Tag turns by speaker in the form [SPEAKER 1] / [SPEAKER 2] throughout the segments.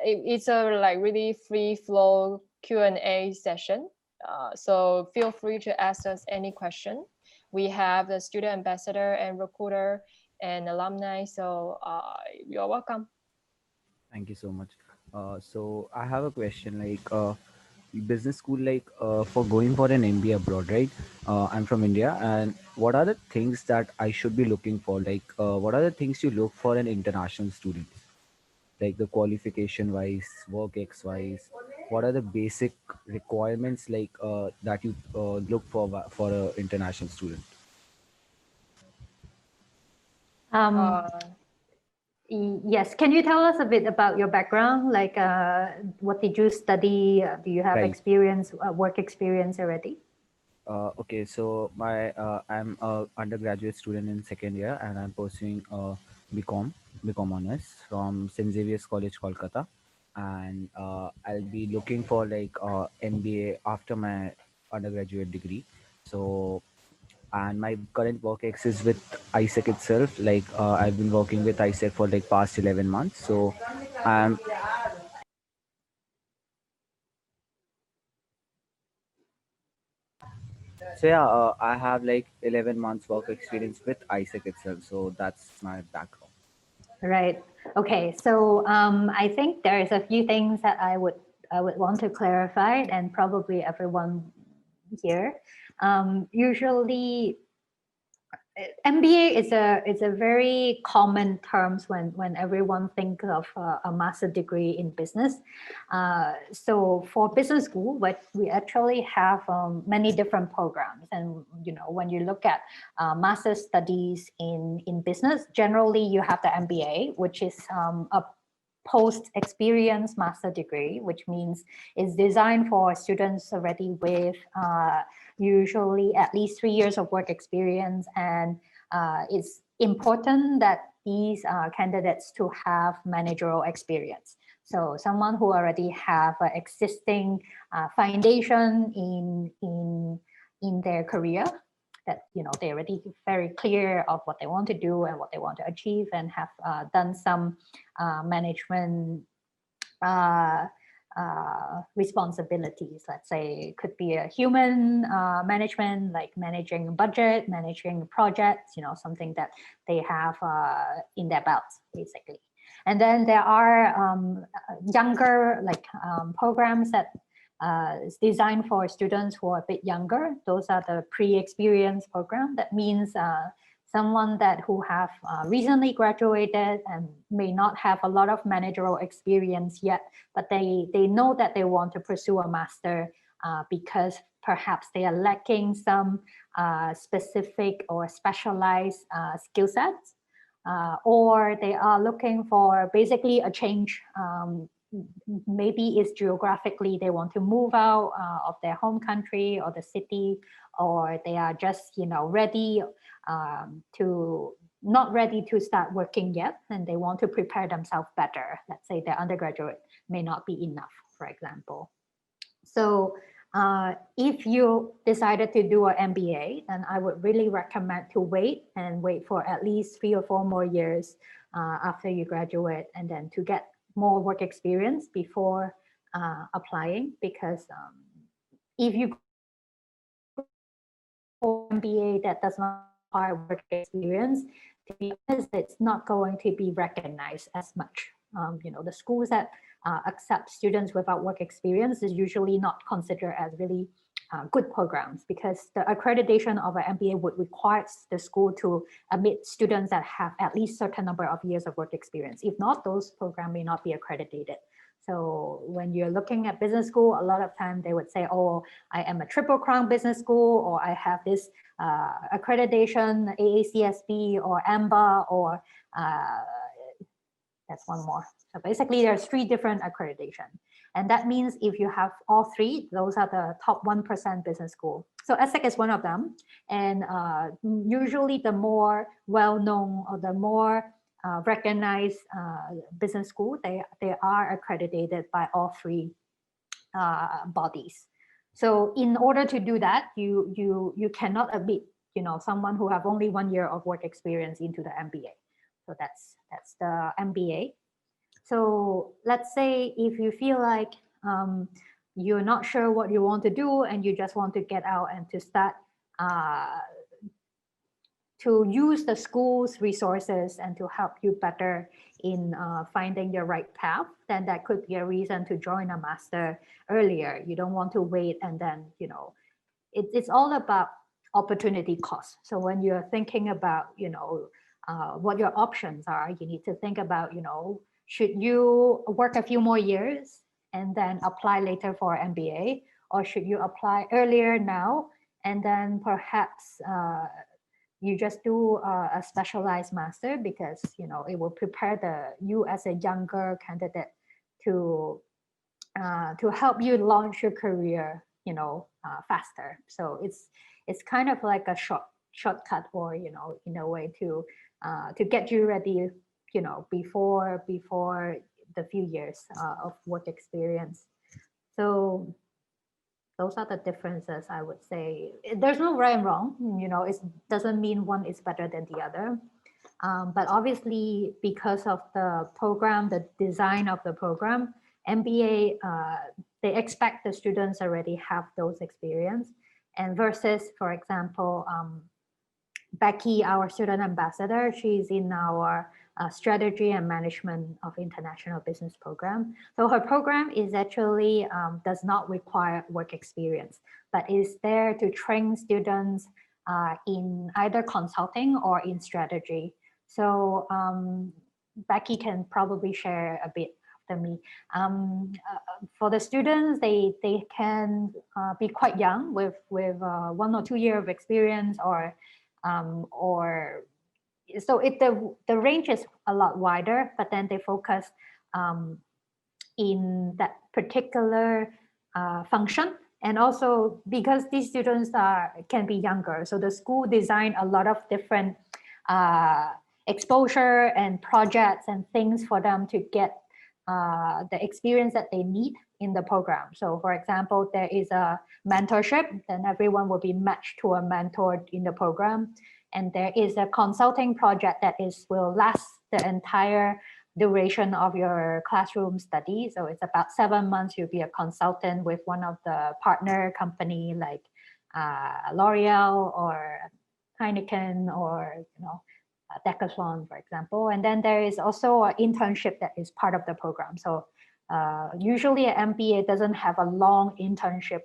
[SPEAKER 1] it's a like really free flow Q&A session. So feel free to ask us any question. We have the student ambassador and recruiter and alumni, so you're welcome.
[SPEAKER 2] Thank you so much. So I have a question like business school, like for going for an MBA abroad, right? I'm from India, and what are the things that I should be looking for? Like, what are the things you look for an international student? Like the qualification wise, work ex wise, what are the basic requirements like that you look for a international student?
[SPEAKER 3] Um,
[SPEAKER 1] Uh,
[SPEAKER 3] yes, can you tell us a bit about your background? Like, what did you study? Do you have
[SPEAKER 2] Right.
[SPEAKER 3] experience, work experience already?
[SPEAKER 2] Okay, so my I'm a undergraduate student in second year, and I'm pursuing BCom BCom honors from St Xavier's College, Kolkata, and I'll be looking for like MBA after my undergraduate degree. So, and my current work ex is with ESSEC itself. Like I've been working with ESSEC for like past 11 months. So I'm so yeah, I have like 11 months work experience with ESSEC itself. So that's my background.
[SPEAKER 3] Right. Okay. So I think there's a few things that I would want to clarify, and probably everyone here. Usually, MBA is a very common terms when everyone thinks of a master degree in business. So for business school, what we actually have many different programs, and when you look at master studies in business, generally you have the MBA, which is a post experience master degree, which means it's designed for students already with usually at least 3 years of work experience. And it's important that these candidates to have managerial experience. So someone who already have an existing foundation in their career, that they're already very clear of what they want to do and what they want to achieve, and have done some management responsibilities. Let's say it could be a human management, like managing budget, managing projects, something that they have in their belts, basically. And then there are younger programs that is designed for students who are a bit younger. Those are the pre-experience program. That means someone who have recently graduated and may not have a lot of managerial experience yet, but they know that they want to pursue a master because perhaps they are lacking some specific or specialized skill sets, or they are looking for basically a change. Maybe it's geographically they want to move out of their home country or the city, or they are just ready to not ready to start working yet, and they want to prepare themselves better. Let's say their undergraduate may not be enough, for example. So if you decided to do an MBA, then I would really recommend to wait for at least 3 or 4 more years after you graduate, and then to get more work experience before applying. Because if you go MBA that does not require work experience, to be honest, it's not going to be recognized as much. The schools that accept students without work experience is usually not considered as really good programs, because the accreditation of an MBA would require the school to admit students that have at least certain number of years of work experience. If not, those programs may not be accredited. So when you're looking at business school, a lot of time they would say, oh, I am a Triple Crown business school, or I have this accreditation, AACSB or AMBA, or that's one more. So basically there's 3 different accreditation. And that means if you have all 3, those are the top 1% business school. So ESSEC is one of them. And usually the more well-known or the more recognized business school, they are accredited by all 3 bodies. So in order to do that, you cannot admit someone who have only 1 year of work experience into the MBA. So that's the MBA. So let's say if you feel like you're not sure what you want to do and you just want to get out and to start to use the school's resources and to help you better in finding your right path, then that could be a reason to join a master earlier. You don't want to wait and then, you know, it's all about opportunity cost. So when you're thinking about, you know, what your options are, you need to think about, you know, should you work a few more years and then apply later for MBA, or should you apply earlier now and then perhaps you just do a specialized master, because you know it will prepare you as a younger candidate to help you launch your career, you know, faster. So it's kind of like a shortcut, or you know, in a way to get you ready, you know, before the few years of work experience. So those are the differences, I would say. There's no right and wrong, you know, it doesn't mean one is better than the other. But obviously, because of the program, the design of the program, MBA, they expect the students already have those experience. And versus, for example, Becky, our student ambassador, she's in our strategy and management of international business program. So her program is actually does not require work experience, but is there to train students in either consulting or in strategy. So Becky can probably share a bit after me. For the students, they can be quite young with 1 or 2 years of experience, or so the range is a lot wider, but then they focus in that particular function. And also because these students can be younger, so the school designed a lot of different exposure and projects and things for them to get the experience that they need in the program. So for example, there is a mentorship, then everyone will be matched to a mentor in the program. And there is a consulting project that will last the entire duration of your classroom study. So it's about 7 months. You'll be a consultant with one of the partner company like L'Oreal or Heineken, or you know, Decathlon, for example. And then there is also an internship that is part of the program. So usually an MBA doesn't have a long internship,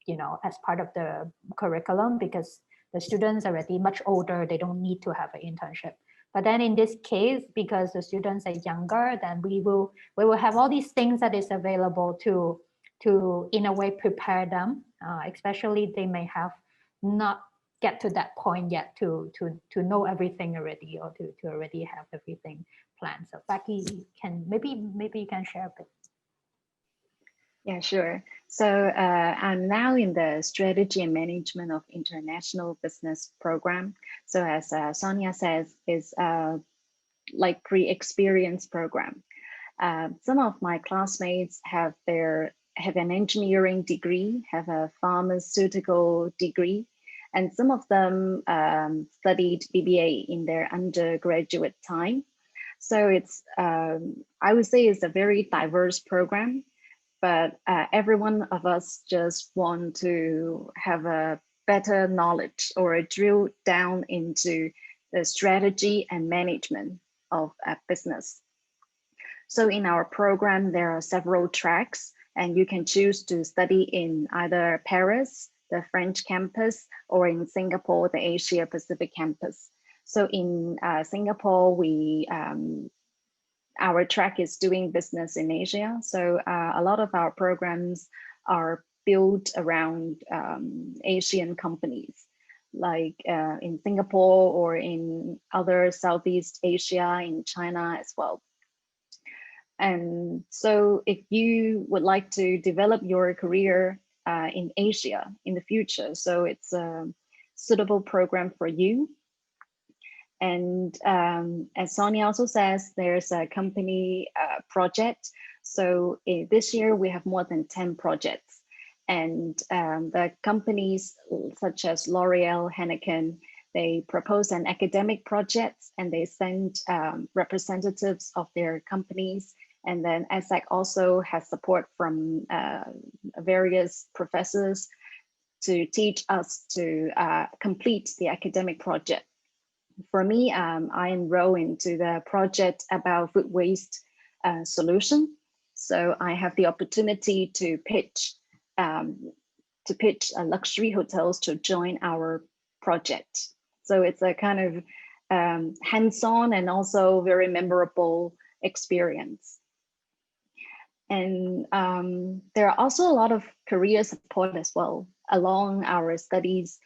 [SPEAKER 3] you know, as part of the curriculum, because the students are already much older, they don't need to have an internship. But then in this case, because the students are younger, then we will have all these things that is available to in a way prepare them, especially they may have not get to that point yet to know everything already, or to already have everything planned. So Becky, maybe you can share a bit.
[SPEAKER 4] Yeah, sure. So I'm now in the strategy and management of international business program. So as Sonia says, it's like pre-experience program. Some of my classmates have an engineering degree, have a pharmaceutical degree, and some of them studied BBA in their undergraduate time. So it's, I would say it's a very diverse program. But every one of us just want to have a better knowledge or a drill down into the strategy and management of a business. So in our program, there are several tracks, and you can choose to study in either Paris, the French campus, or in Singapore, the Asia Pacific campus. So in Singapore, our track is doing business in Asia. So a lot of our programs are built around Asian companies, like in Singapore or in other Southeast Asia, in China as well. And so if you would like to develop your career in Asia in the future, so it's a suitable program for you. And as Sonia also says, there's a company project. So this year we have more than 10 projects. And the companies such as L'Oreal, Heineken, they propose an academic project and they send representatives of their companies And then ESSEC also has support from various professors to teach us to complete the academic project. For me, I enroll into the project about food waste solution. So I have the opportunity to pitch luxury hotels to join our project. So it's a kind of hands-on and also very memorable experience. And there are also a lot of career support as well. Along our studies,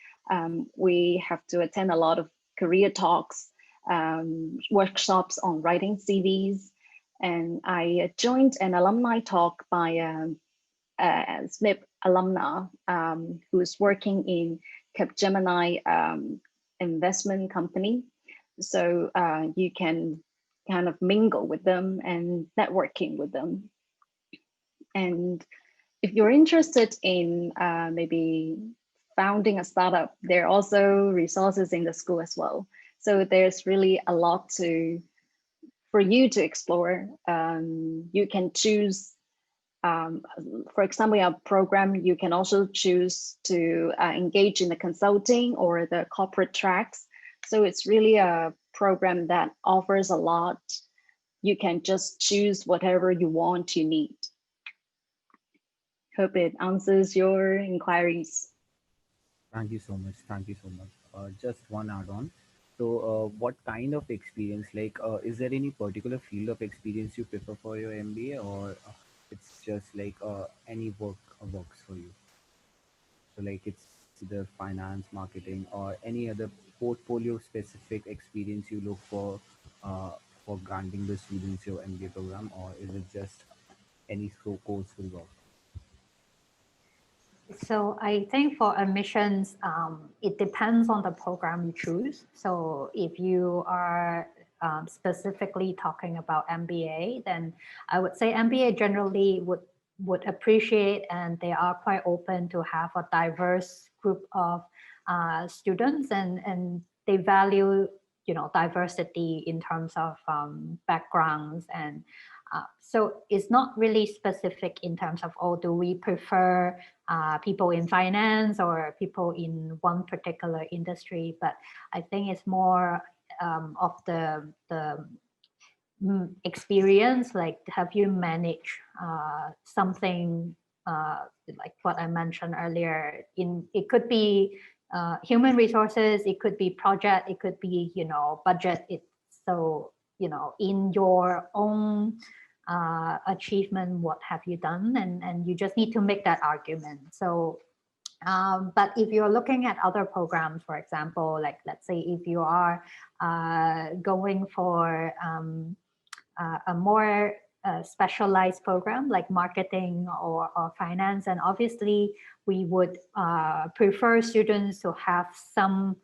[SPEAKER 4] we have to attend a lot of career talks, workshops on writing CVs. And I joined an alumni talk by SMIP alumna who's working in Capgemini investment company. So you can kind of mingle with them and networking with them. And if you're interested in maybe founding a startup, there are also resources in the school as well. So there's really a lot for you to explore. You can choose, for example, our program, you can also choose to engage in the consulting or the corporate tracks. So it's really a program that offers a lot. You can just choose whatever you want, you need. Hope it answers your inquiries.
[SPEAKER 2] Thank you so much. Thank you so much. Just one add-on. So, what kind of experience, like, is there any particular field of experience you prefer for your MBA, or it's just like any works for you? So, like, it's either finance, marketing, or any other portfolio-specific experience you look for granting the students your MBA program, or is it just any course will work?
[SPEAKER 3] So I think for admissions, it depends on the program you choose. So if you are specifically talking about MBA, then I would say MBA generally would appreciate, and they are quite open to have a diverse group of students, and they value, you know, diversity in terms of backgrounds. And so it's not really specific in terms of, oh, do we prefer people in finance or people in one particular industry? But I think it's more of the experience, like have you managed something like what I mentioned earlier. It could be human resources, it could be project, it could be, you know, budget. So, you know, in your own achievement, what have you done? And you just need to make that argument. So but if you're looking at other programs, for example, like let's say if you are going for a more specialized program like marketing or finance, and obviously we would prefer students to have some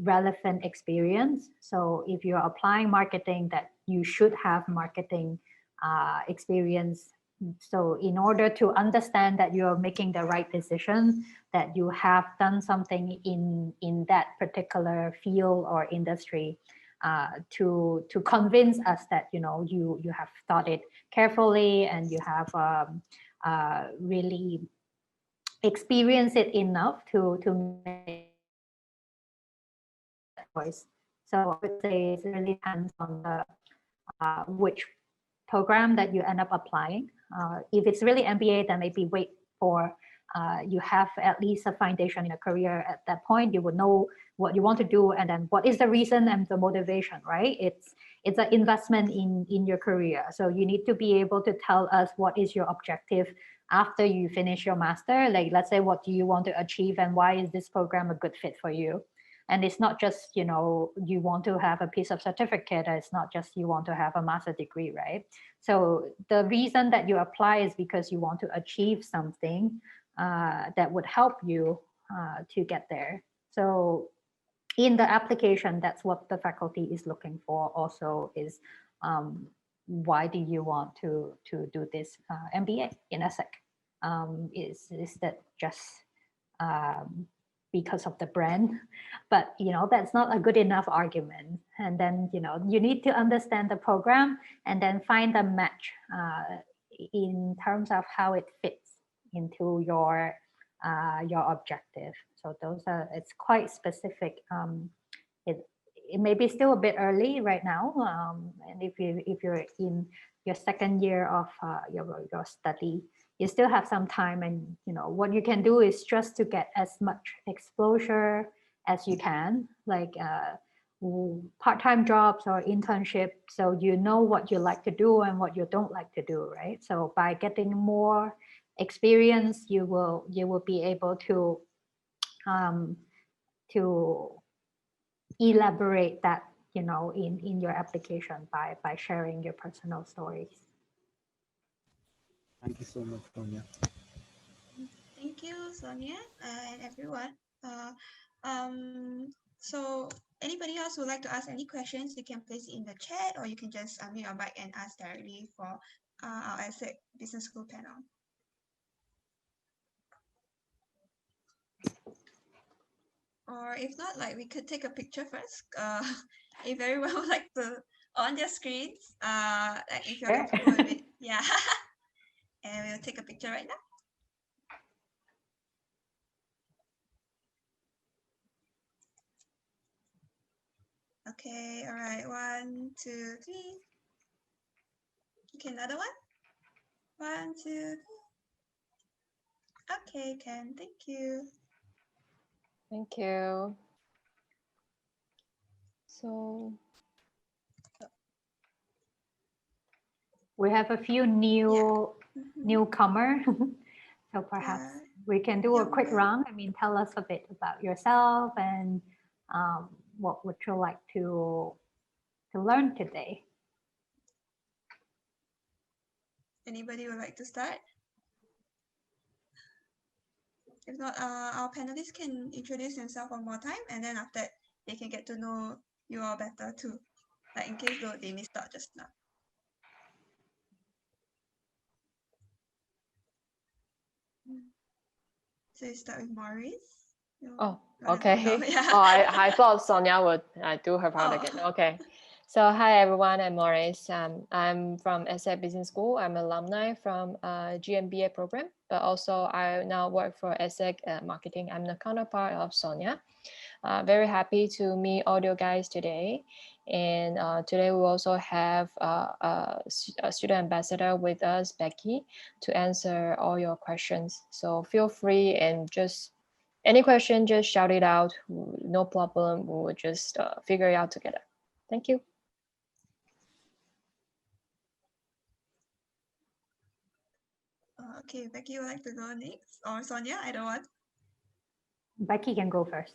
[SPEAKER 3] relevant experience. So if you're applying marketing, that you should have marketing experience. So in order to understand that you're making the right decision, that you have done something in that particular field or industry, to convince us that, you know, you have thought it carefully and you have really experienced it enough to make that choice. So I would say it really depends on the which program that you end up applying. If it's really MBA, then maybe wait for you have at least a foundation in a career. At that point, you would know what you want to do, and then what is the reason and the motivation, right? It's an investment in your career. So you need to be able to tell us what is your objective after you finish your master. Like, let's say, what do you want to achieve and why is this program a good fit for you? And it's not just, you know, you want to have a piece of certificate. It's not just you want to have a master degree, right? So the reason that you apply is because you want to achieve something that would help you to get there. So in the application, that's what the faculty is looking for also, is why do you want to do this MBA in ESSEC? Is that just because of the brand, but that's not a good enough argument. And then you need to understand the program and then find a match in terms of how it fits into your objective. So it's quite specific. It may be still a bit early right now, and if you're in your second year of your study, you still have some time, and what you can do is just to get as much exposure as you can, like part-time jobs or internship, so what you like to do and what you don't like to do, right? So by getting more experience, you will be able to elaborate that in your application by sharing your personal stories.
[SPEAKER 2] Thank you so much, Sonia.
[SPEAKER 5] Thank you, Sonia, and everyone. So anybody else would like to ask any questions, you can place it in the chat, or you can just unmute your mic and ask directly for our ESSEC Business School panel. Or if not, like, we could take a picture first. If everyone would like to on their screens, like if you're comfortable with it, yeah. And we'll take a picture right now. Okay, all right, 1, 2, 3. Okay, another one. 1, 2, 3. Okay, Ken, thank you.
[SPEAKER 1] Thank you. So
[SPEAKER 3] we have a few newcomer, so perhaps we can do a quick round. I mean, tell us a bit about yourself and what would you like to learn today?
[SPEAKER 5] Anybody would like to start? If not, our panelists can introduce themselves one more time, and then after that, they can get to know you all better too, like in case they missed out just now. So you start with Maurice.
[SPEAKER 1] Oh, okay.
[SPEAKER 5] Yeah.
[SPEAKER 1] Oh, I thought Sonia would do her part again. Okay. So hi everyone, I'm Maurice. I'm from ESSEC Business School. I'm an alumni from GMBA program, but also I now work for ESSEC Marketing. I'm the counterpart of Sonia. Very happy to meet all you guys today. And today we also have a student ambassador with us, Becky, to answer all your questions. So feel free and just any question, just shout it out. No problem. We will just figure it out together. Thank you.
[SPEAKER 5] Okay, Becky would like to go next, or Sonia, I don't want.
[SPEAKER 3] Becky can go first.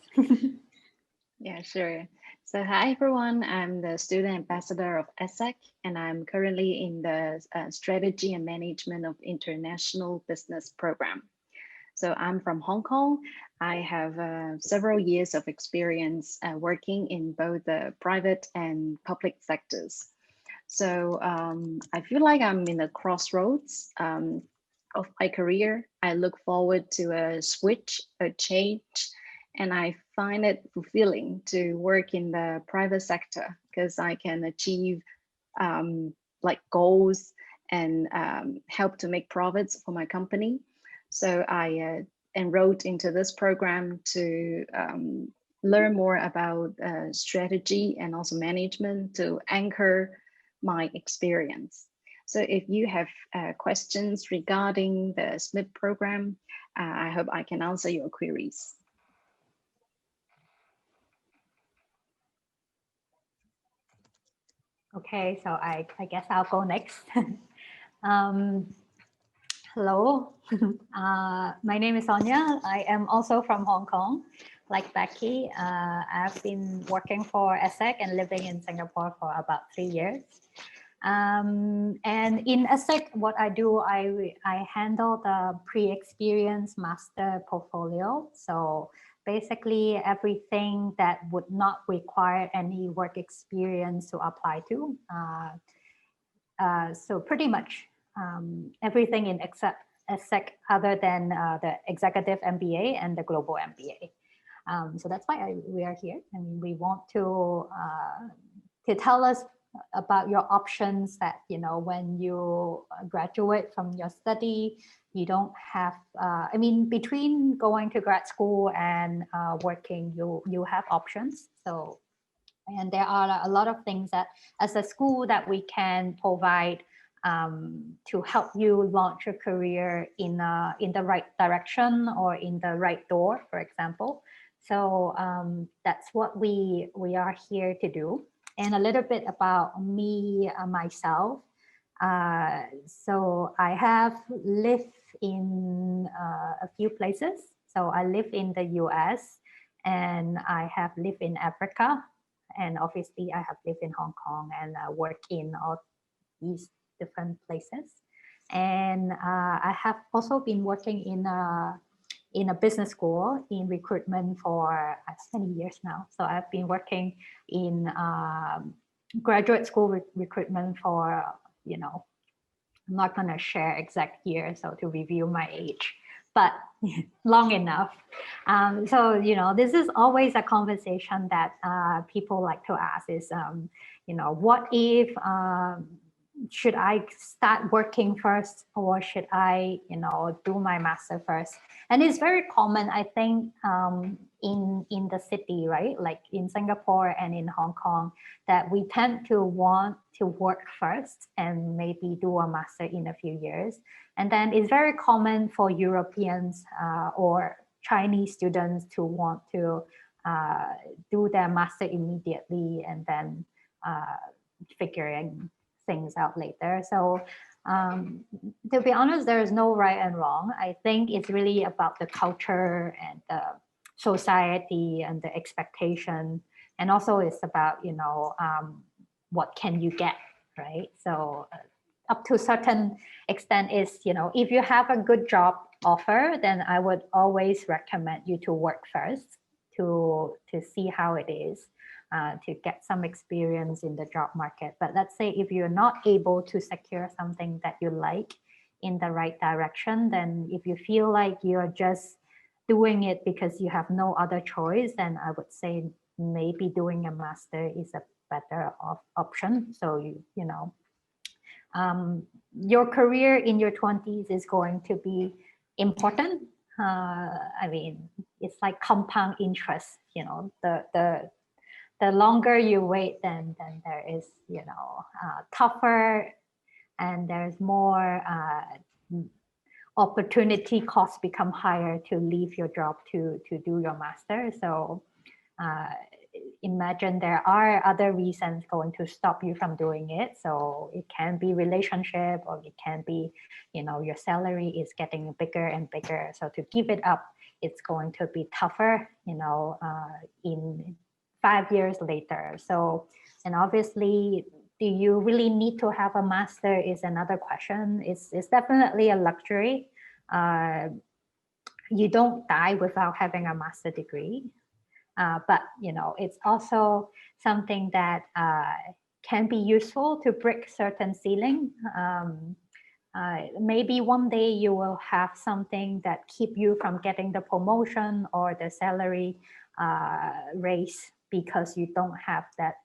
[SPEAKER 4] Yeah, sure. So hi everyone, I'm the student ambassador of ESSEC, and I'm currently in the Strategy and Management of International Business program. So I'm from Hong Kong. I have several years of experience working in both the private and public sectors. So I feel like I'm in a crossroads of my career. I look forward to a switch, a change, and I find it fulfilling to work in the private sector because I can achieve like goals and help to make profits for my company. So I enrolled into this program to learn more about strategy and also management to anchor my experience. So if you have questions regarding the SMIP program, I hope I can answer your queries.
[SPEAKER 3] Okay, so I guess I'll go next. Hello, my name is Sonia. I am also from Hong Kong. Like Becky, I've been working for ESSEC and living in Singapore for about 3 years. And in ESSEC, what I do, I handle the pre-experience master portfolio. So basically everything that would not require any work experience to apply to. So pretty much everything in ESSEC other than the executive MBA and the global MBA. So that's why we are here. I mean, we want to tell us about your options that, you know, when you graduate from your study, you don't have, I mean, between going to grad school and working, you have options. So, and there are a lot of things that as a school that we can provide to help you launch your career in the right direction or in the right door, for example. So that's what we are here to do. And a little bit about me, myself. So I have lived in a few places. So I live in the US and I have lived in Africa. And obviously I have lived in Hong Kong and work in all these different places. And I have also been working in a business school in recruitment for many years now. So I've been working in graduate school recruitment for, you know, I'm not going to share exact year, so to review my age, but long enough. So, you know, this is always a conversation that people like to ask is, you know, what if, should I start working first or should I, you know, do my master first? And it's very common, I think, in the city, right? Like in Singapore and in Hong Kong, that we tend to want to work first and maybe do a master in a few years. And then it's very common for Europeans or Chinese students to want to do their master immediately and then figuring things out later. So to be honest, there is no right and wrong. I think it's really about the culture and the society and the expectation. And also it's about, you know, what can you get, right? So up to a certain extent is, you know, if you have a good job offer, then I would always recommend you to work first to see how it is. To get some experience in the job market. But let's say if you're not able to secure something that you like in the right direction, then if you feel like you're just doing it because you have no other choice, then I would say maybe doing a master is a better option. So you know, your career in your 20s is going to be important. I mean, it's like compound interest, you know, the longer you wait, then there is, you know, tougher and there's more opportunity costs become higher to leave your job to do your master. So imagine there are other reasons going to stop you from doing it. So it can be relationship or it can be, you know, your salary is getting bigger and bigger. So to give it up, it's going to be tougher, you know, in 5 years later. So, and obviously, do you really need to have a master is another question. It's definitely a luxury. You don't die without having a master degree. But, you know, it's also something that can be useful to break certain ceiling. Maybe one day you will have something that keep you from getting the promotion or the salary raise because you don't have that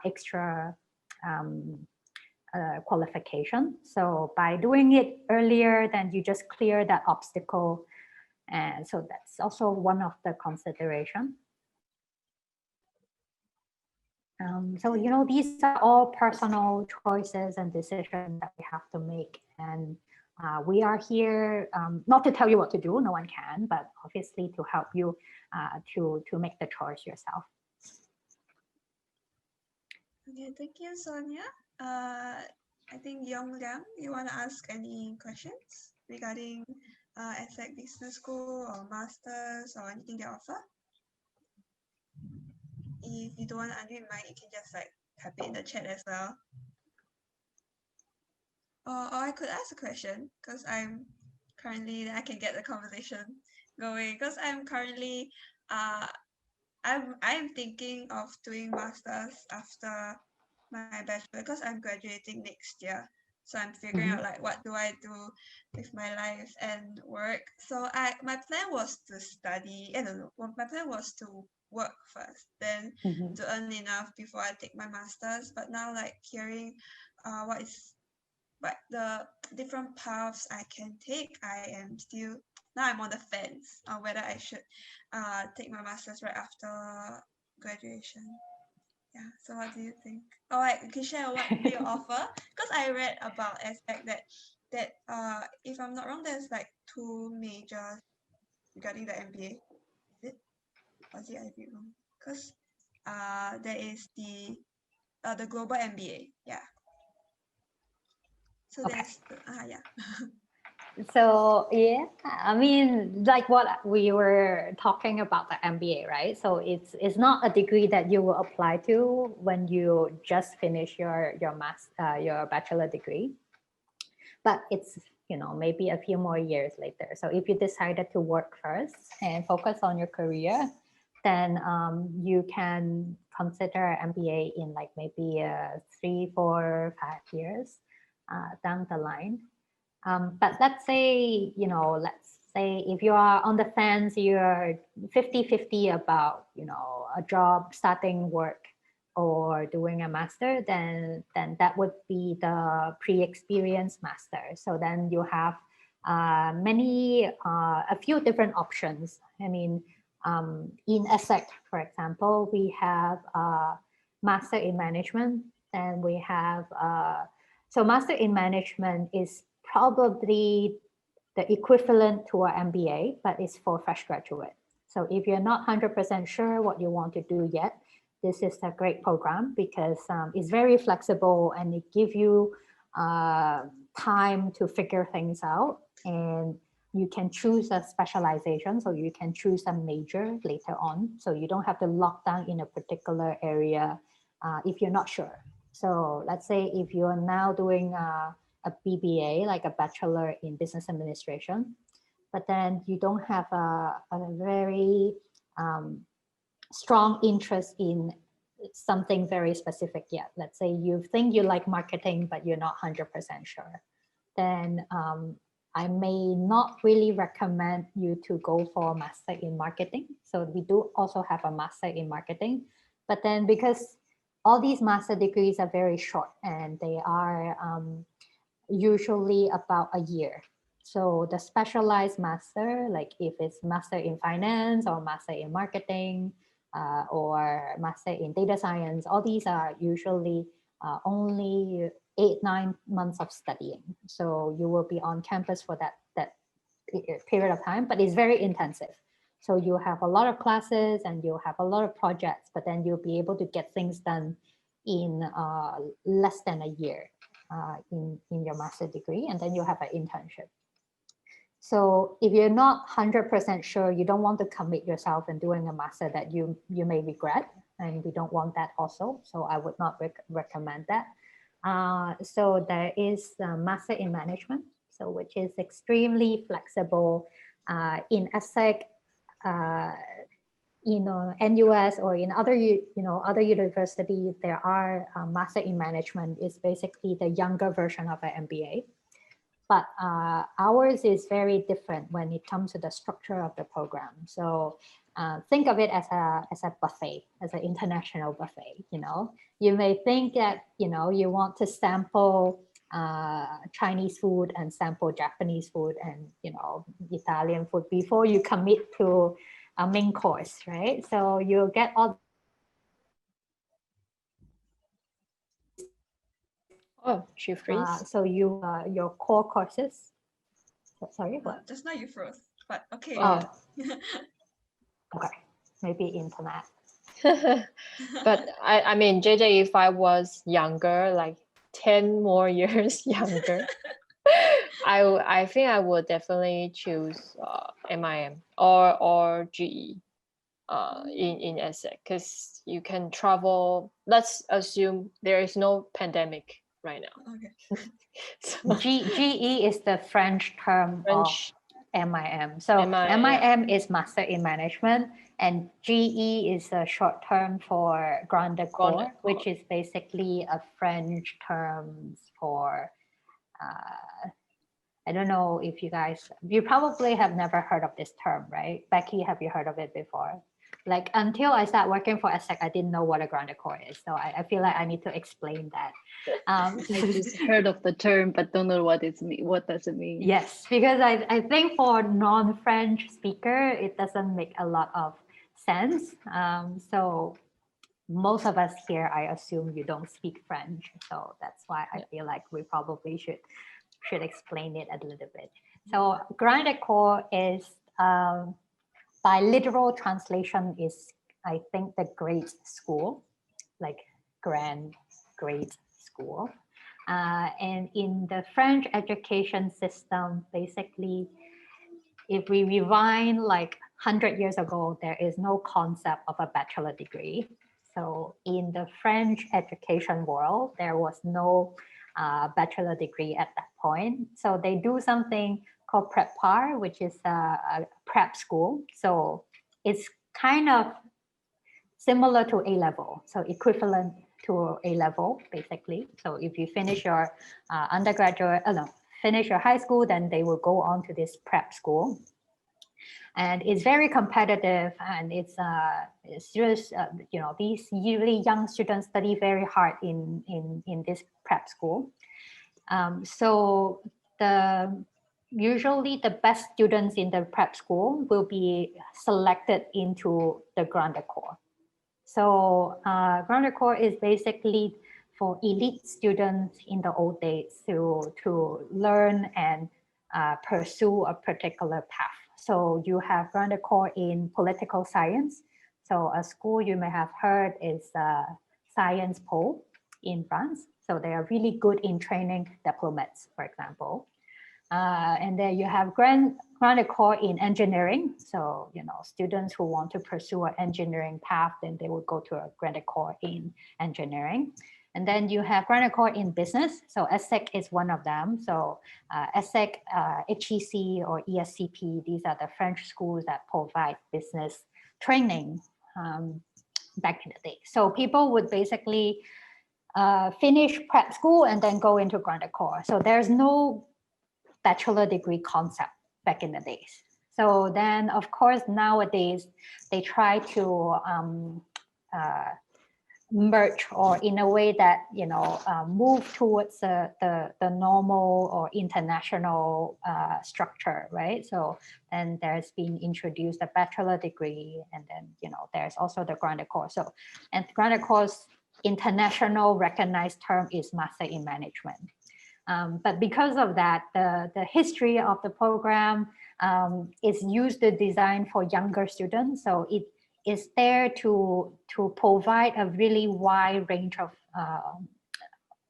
[SPEAKER 3] extra qualification. So by doing it earlier, then you just clear that obstacle. And so that's also one of the consideration. So, you know, these are all personal choices and decisions that we have to make. And we are here not to tell you what to do, no one can, but obviously to help you to make the choice yourself.
[SPEAKER 5] Okay, thank you, Sonia. I think Yong Liang, you want to ask any questions regarding ESSEC Business School or Masters or anything they offer? If you don't want to unmute mic, you can just like type it in the chat as well. Or I could ask a question because I'm currently, I can get the conversation going because I'm currently, I'm thinking of doing masters after my bachelor because I'm graduating next year. So I'm figuring out like what do I do with my life and work. So my plan was to study. I don't know. Well, my plan was to work first, then to earn enough before I take my masters. But now, like hearing, what the different paths I can take, I am still now I'm on the fence on whether I should take my masters right after graduation. Yeah. So what do you think? Oh, you can share what do you offer? Because I read about ESSEC that if I'm not wrong, there's like 2 majors regarding the MBA. Is it? Or is it I read wrong? Because there is the global MBA. Yeah. So
[SPEAKER 3] Okay.
[SPEAKER 5] there's yeah.
[SPEAKER 3] So yeah, I mean, like what we were talking about the MBA, right? So it's not a degree that you will apply to when you just finish your your bachelor degree, but it's maybe a few more years later. So if you decided to work first and focus on your career, then you can consider MBA in like maybe 3, 4, 5 years down the line. But let's say, if you are on the fence, you're 50-50 about, a job, starting work or doing a master, then that would be the pre-experienced master. So then you have a few different options. I mean, in ESSEC, for example, we have master in management, and we have, so master in management is probably the equivalent to an MBA, but it's for fresh graduate. So if you're not 100% sure what you want to do yet, this is a great program because it's very flexible and it gives you time to figure things out, and you can choose a specialization. So you can choose a major later on. So you don't have to lock down in a particular area if you're not sure. So let's say if you're now doing a BBA, like a Bachelor in Business Administration, but then you don't have a very strong interest in something very specific yet. Let's say you think you like marketing, but you're not 100% sure. Then I may not really recommend you to go for a master in marketing. So we do also have a master in marketing, but then because all these master degrees are very short and they are usually about a year. So the specialized master, like if it's master in finance or master in marketing or master in data science, all these are usually only 8-9 months of studying. So you will be on campus for that period of time, but it's very intensive. So you have a lot of classes and you have a lot of projects, but then you'll be able to get things done in less than a year in your master degree, and then you have an internship. So if you're not 100% sure, you don't want to commit yourself in doing a master that you may regret, and we don't want that also. So I would not recommend that. So there is master in management, so which is extremely flexible in ESSEC, NUS or in other other universities. There are master in management is basically the younger version of an MBA. But ours is very different when it comes to the structure of the program. So think of it as a buffet, as an international buffet. You may think that you want to sample Chinese food and sample Japanese food and Italian food before you commit to a main course, right? So you'll get all.
[SPEAKER 1] Oh, she freeze.
[SPEAKER 3] So your core courses. Sorry, what?
[SPEAKER 5] Just now you froze, but okay.
[SPEAKER 3] Oh. Okay, maybe internet.
[SPEAKER 1] But I mean, JJ, if I was younger, like 10 more years younger, I think I would definitely choose MIM or GE in ESSEC, because you can travel. Let's assume there is no pandemic right now.
[SPEAKER 5] Okay.
[SPEAKER 3] So, GE is the French term of MIM. So MIM is Master in Management, and GE is a short term for Grande Corps, which is basically a French term for I don't know if you probably have never heard of this term, right? Becky, have you heard of it before? Like until I start working for ESSEC, I didn't know what a grant corps is. So I feel like I need to explain that.
[SPEAKER 4] I just heard of the term, but don't know what does it mean.
[SPEAKER 3] Yes, because I think for non-French speaker, it doesn't make a lot of sense. So most of us here, I assume you don't speak French. So that's why I feel like we probably should explain it a little bit. So Grand Corps is, by literal translation, is I think the great school, like grand, great school. And in the French education system, basically, if we rewind like 100 years ago, there is no concept of a bachelor degree. So in the French education world, there was no bachelor degree at that point. So they do something called prepar, which is a prep school. So it's kind of similar to A-level, so equivalent to A-level, basically. So if you finish your finish your high school, then they will go on to this prep school. And it's very competitive, and it's just these really young students study very hard in this prep school. So usually the best students in the prep school will be selected into the Grand Corps. So Grand Corps is basically for elite students in the old days to learn and pursue a particular path. So you have Grand Corps in political science. So a school you may have heard is Sciences Po in France. So they are really good in training diplomats, for example. And then you have Grand Corps in engineering. So, students who want to pursue an engineering path, then they would go to a Grand Corps in engineering. And then you have Grand Corps in business. So ESSEC is one of them. So ESSEC, HEC or ESCP, these are the French schools that provide business training back in the day. So people would basically finish prep school and then go into Grand Corps. So there's no bachelor degree concept back in the days. So then, of course, nowadays, they try to merge, or in a way that, move towards the normal or international structure, right? So then there's been introduced a bachelor degree, and then, there's also the Grand Corps. So, and Grand Corps' international recognized term is Master in Management. But because of that, the history of the program is used to design for younger students. So it is there to provide a really wide range of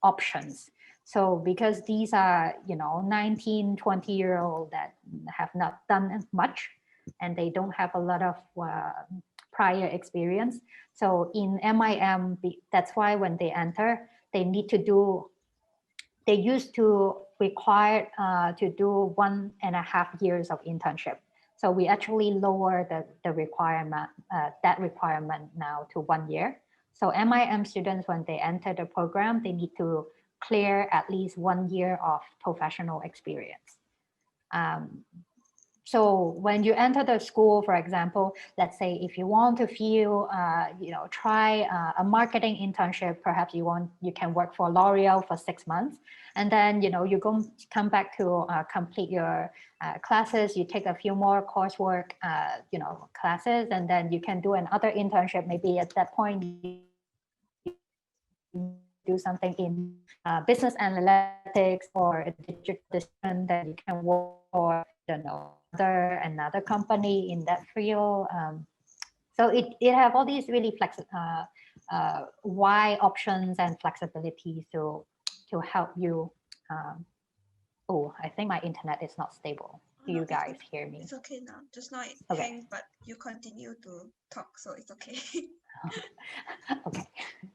[SPEAKER 3] options. So because these are, 19, 20-year-old that have not done much, and they don't have a lot of prior experience. So in MIM, that's why when they enter, they used to require to do 1.5 years of internship. So we actually lower the requirement, that requirement now to 1 year. So MIM students, when they enter the program, they need to clear at least 1 year of professional experience. So when you enter the school, for example, let's say if you want to try a marketing internship, perhaps you can work for L'Oreal for 6 months, and then you come back to complete your classes. You take a few more coursework, classes, and then you can do another internship. Maybe at that point you do something in business analytics or digital design, then you can work for another company in that field. So it have all these really wide options and flexibility to help you. Oh, I think my internet is not stable. Do you guys hear me?
[SPEAKER 5] It's okay now. Just now it hangs, but you continue to talk, so it's okay.
[SPEAKER 3] Okay,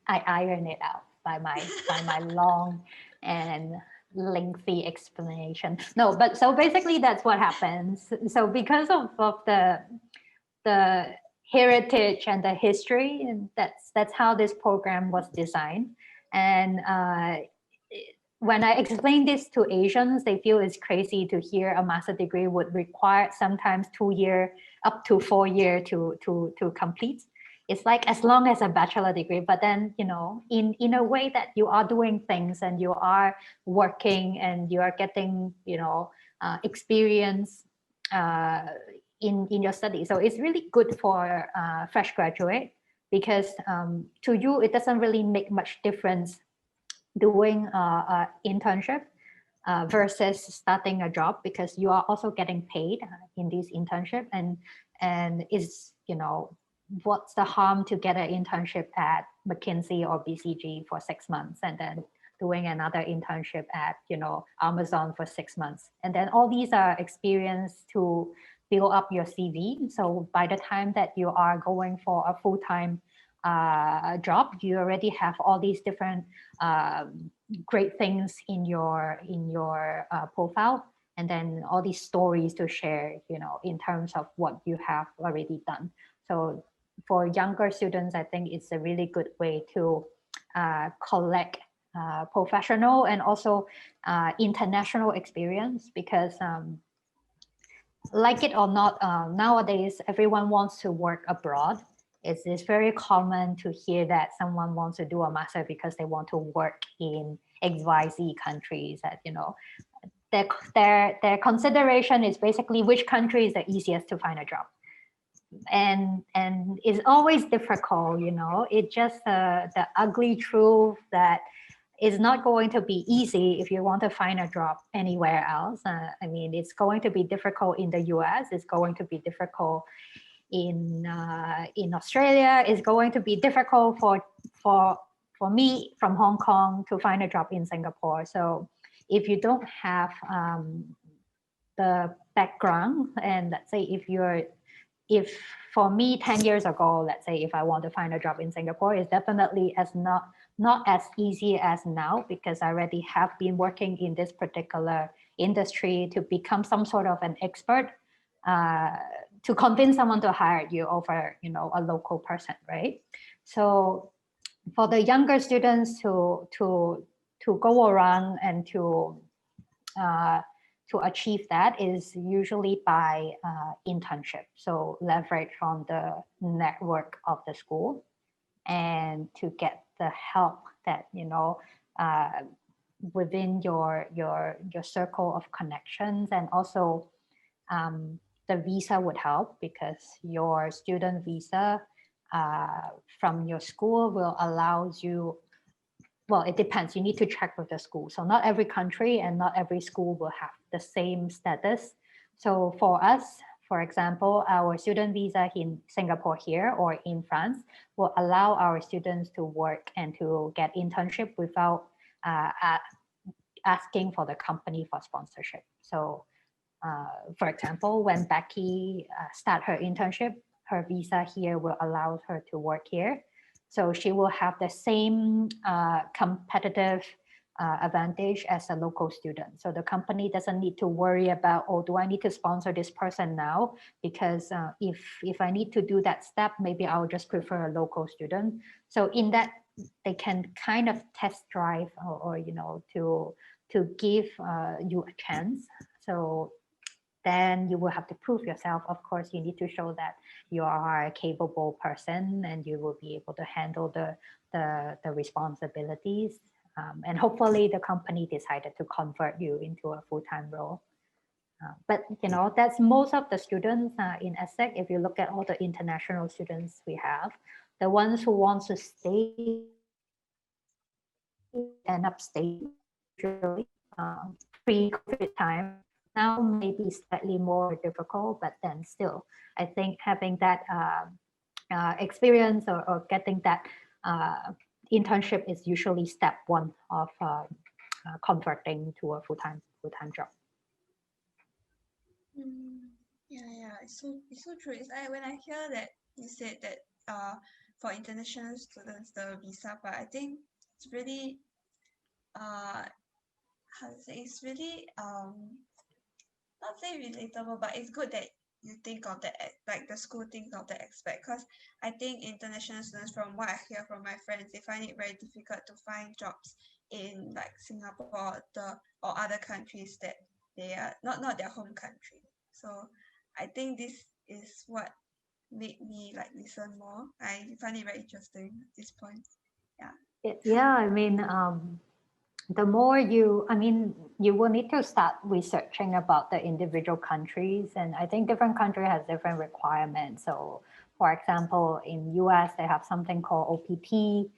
[SPEAKER 3] I iron it out by my long and lengthy explanation. No, but so basically that's what happens. So because of the heritage and the history, and that's how this program was designed. And when I explain this to Asians, they feel it's crazy to hear a master degree would require sometimes 2 year up to 4 year to complete. It's like as long as a bachelor degree, but then, you know, in a way that you are doing things and you are working and you are getting, you know, experience in your study. So it's really good for fresh graduate because to you, it doesn't really make much difference doing an internship versus starting a job, because you are also getting paid in this internship, and is, you know, what's the harm to get an internship at McKinsey or BCG for 6 months and then doing another internship at, you know, Amazon for 6 months, and then all these are experience to build up your CV. So by the time that you are going for a full-time job, you already have all these different great things in your profile, and then all these stories to share, you know, in terms of what you have already done. So for younger students, I think it's a really good way to collect professional and also international experience, because like it or not, nowadays everyone wants to work abroad. It's very common to hear that someone wants to do a master because they want to work in XYZ countries. That, you know, their consideration is basically which country is the easiest to find a job, and it's always difficult. You know, it's just the ugly truth that it's not going to be easy if you want to find a job anywhere else. I mean, it's going to be difficult in the US. It's going to be difficult in Australia. It's going to be difficult for me from Hong Kong to find a job in Singapore. So if you don't have the background, and let's say if for me 10 years ago, let's say if I want to find a job in Singapore, it's definitely not as easy as now, because I already have been working in this particular industry to become some sort of an expert, to convince someone to hire you over, you know, a local person, right? So for the younger students to go around and to achieve that is usually by internship. So leverage on the network of the school and to get the help that, you know, within your circle of connections. And also the visa would help, because your student visa from your school will allow you, well, it depends. You need to check with the school. So not every country and not every school will have the same status. So for us, for example, our student visa in Singapore here or in France will allow our students to work and to get internship without asking for the company for sponsorship. So for example, when Becky start her internship, her visa here will allow her to work here. So she will have the same competitive advantage as a local student. So the company doesn't need to worry about, oh, do I need to sponsor this person now? Because if I need to do that step, maybe I'll just prefer a local student. So in that, they can kind of test drive or you know, to give you a chance. So then you will have to prove yourself. Of course, you need to show that you are a capable person and you will be able to handle the responsibilities. And hopefully the company decided to convert you into a full-time role. But you know, that's most of the students in ESSEC. If you look at all the international students we have, the ones who want to stay end up staying usually pre-COVID time. Now maybe slightly more difficult, but then still, I think having that experience or getting that internship is usually step one of converting to a full-time job.
[SPEAKER 5] Yeah, it's so true. It's like when I hear that you said that for international students the visa part, I think it's really how to say, it's really not say relatable, but it's good that you think of the like the school thinks of the aspect, because I think international students, from what I hear from my friends, they find it very difficult to find jobs in like Singapore or other countries that they are not their home country. So I think this is what made me like listen more. I find it very interesting at this point. Yeah.
[SPEAKER 3] Yeah, I mean, the more you will need to start researching about the individual countries, and I think different country has different requirements. So for example, in US, they have something called OPT.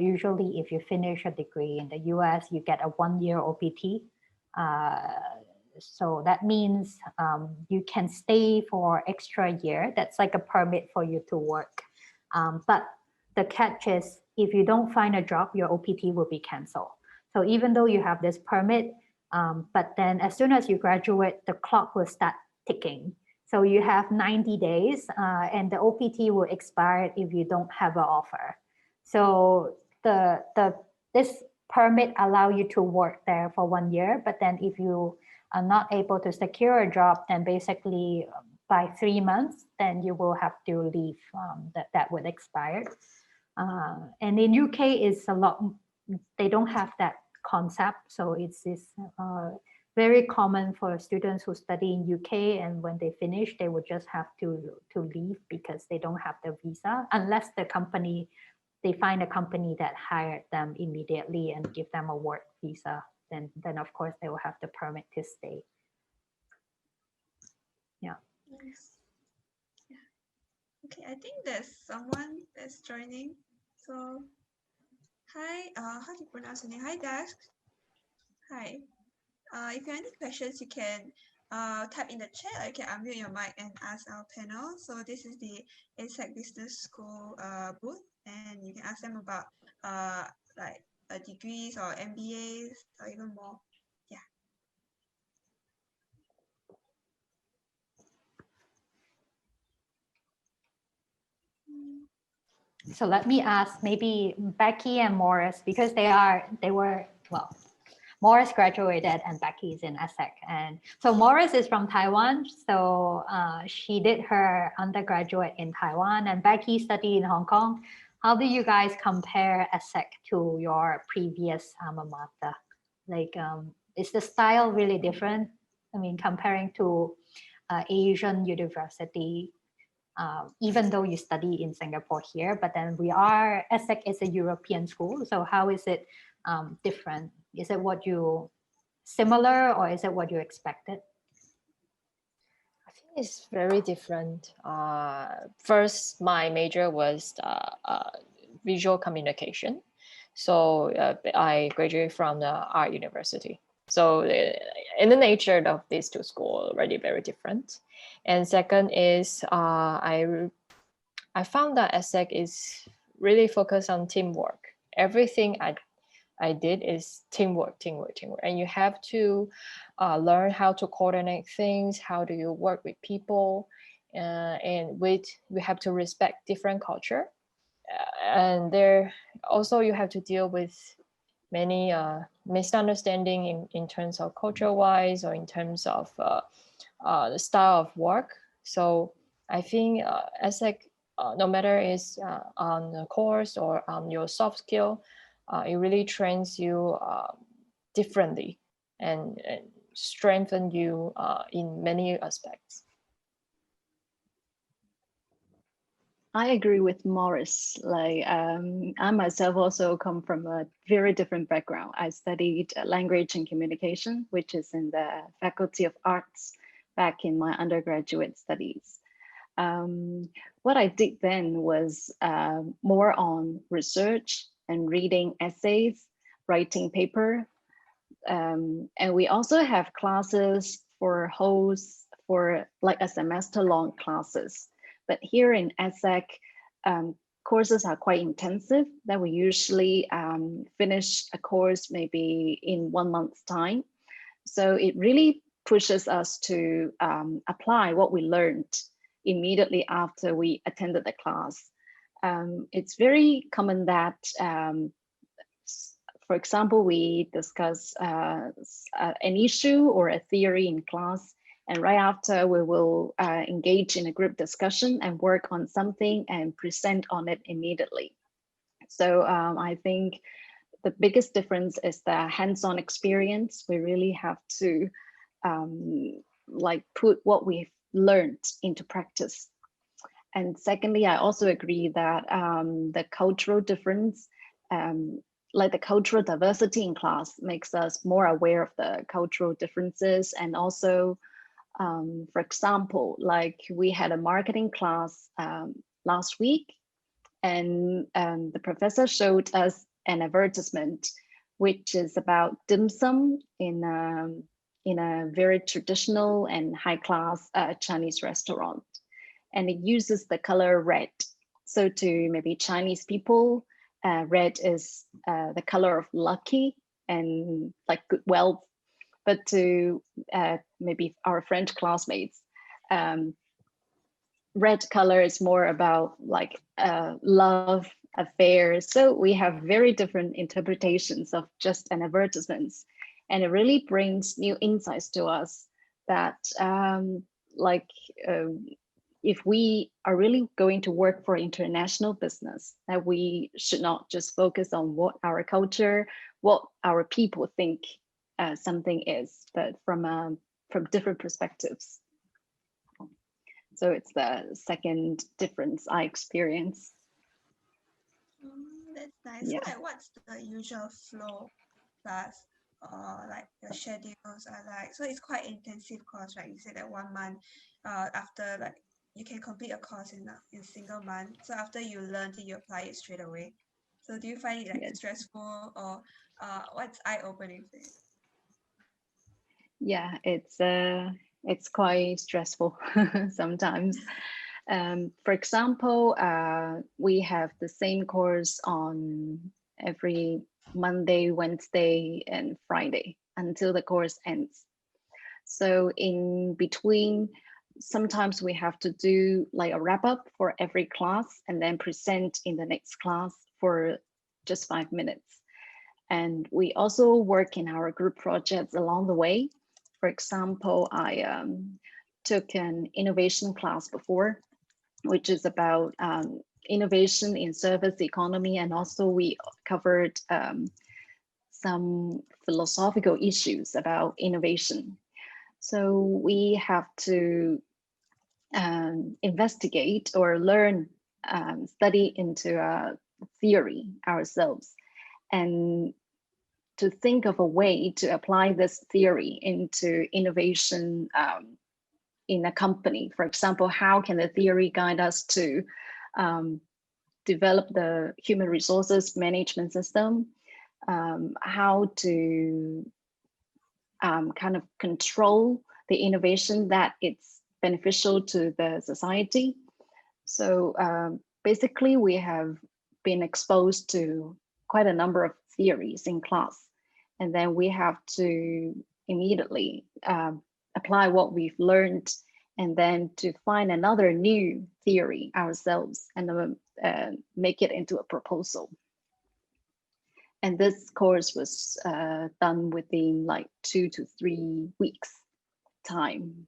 [SPEAKER 3] Usually if you finish a degree in the US, you get a 1-year OPT. So that means you can stay for extra year. That's like a permit for you to work. But the catch is if you don't find a job, your OPT will be canceled. So even though you have this permit, but then as soon as you graduate, the clock will start ticking. So you have 90 days and the OPT will expire if you don't have an offer. So this permit allow you to work there for 1 year, but then if you are not able to secure a job, then basically by 3 months, then you will have to leave. That would expire. And in UK, it's a lot. They don't have that concept, so it's very common for students who study in UK, and when they finish, they would just have to leave because they don't have the visa, unless they find a company that hired them immediately and give them a work visa. Then of course they will have the permit to stay. Yeah.
[SPEAKER 5] Nice. Yeah. Okay, I think there's someone that's joining. So hi, how do you pronounce your name? Hi guys. Hi. If you have any questions, you can type in the chat, or you can unmute your mic and ask our panel. So this is the ESSEC Business School booth, and you can ask them about like degrees or MBAs or even more. Yeah.
[SPEAKER 3] So let me ask maybe Becky and Morris, because Morris graduated and Becky is in ESSEC. And so Morris is from Taiwan. So she did her undergraduate in Taiwan and Becky studied in Hong Kong. How do you guys compare ESSEC to your previous alma mater? Like, is the style really different? I mean, comparing to Asian university, even though you study in Singapore here, but then ESSEC is a European school. So how is it different? Is it similar or is it what you expected?
[SPEAKER 1] I think it's very different. First, my major was visual communication. So I graduated from the art university. So in the nature of these two schools, already very different. And second is I found that ESSEC is really focused on teamwork. Everything I did is teamwork. And you have to learn how to coordinate things, how do you work with people, and we have to respect different culture. And there also you have to deal with many misunderstanding in terms of culture wise or in terms of the style of work. So I think ESSEC, no matter is on the course or on your soft skill, it really trains you differently and strengthen you in many aspects.
[SPEAKER 4] I agree with Morris. Like I myself also come from a very different background. I studied language and communication, which is in the Faculty of Arts back in my undergraduate studies. What I did then was more on research and reading essays, writing paper. And we also have classes for hosts for like a semester long classes. But here in ESSEC, courses are quite intensive that we usually finish a course maybe in 1 month's time. So it really pushes us to apply what we learned immediately after we attended the class. It's very common that, for example, we discuss an issue or a theory in class, and right after we will engage in a group discussion and work on something and present on it immediately. So I think the biggest difference is the hands-on experience. We really have to like put what we've learned into practice. And secondly, I also agree that the cultural difference, like the cultural diversity in class, makes us more aware of the cultural differences. And also, for example, like we had a marketing class last week, and the professor showed us an advertisement, which is about dim sum in a very traditional and high-class Chinese restaurant. And it uses the color red. So to maybe Chinese people, red is the color of lucky and like good wealth. But to maybe our French classmates, red color is more about like love, affairs. So we have very different interpretations of just an advertisement. And it really brings new insights to us that if we are really going to work for international business, that we should not just focus on what our culture, what our people think something is, but from different perspectives. So it's the second difference I experience.
[SPEAKER 5] That's nice.
[SPEAKER 4] Yeah.
[SPEAKER 5] So like, what's the usual flow class or like your schedules are like? So it's quite intensive course, right? You said that 1 month after like you can complete a course in a single month. So after you learn it, you apply it straight away. So do you find it like
[SPEAKER 4] Yes.
[SPEAKER 5] stressful or what's eye-opening for you?
[SPEAKER 4] Yeah, it's quite stressful sometimes. For example, we have the same course on every Monday, Wednesday, and Friday until the course ends. So in between, sometimes we have to do like a wrap up for every class and then present in the next class for just 5 minutes. And we also work in our group projects along the way. For example, I took an innovation class before, which is about innovation in service economy. And also we covered some philosophical issues about innovation. So we have to investigate or learn, study into a theory ourselves, and to think of a way to apply this theory into innovation in a company. For example, how can the theory guide us to develop the human resources management system, how to kind of control the innovation that it's beneficial to the society. So basically, we have been exposed to quite a number of theories in class, and then we have to immediately apply what we've learned, and then to find another new theory ourselves and make it into a proposal. And this course was done within like 2 to 3 weeks time.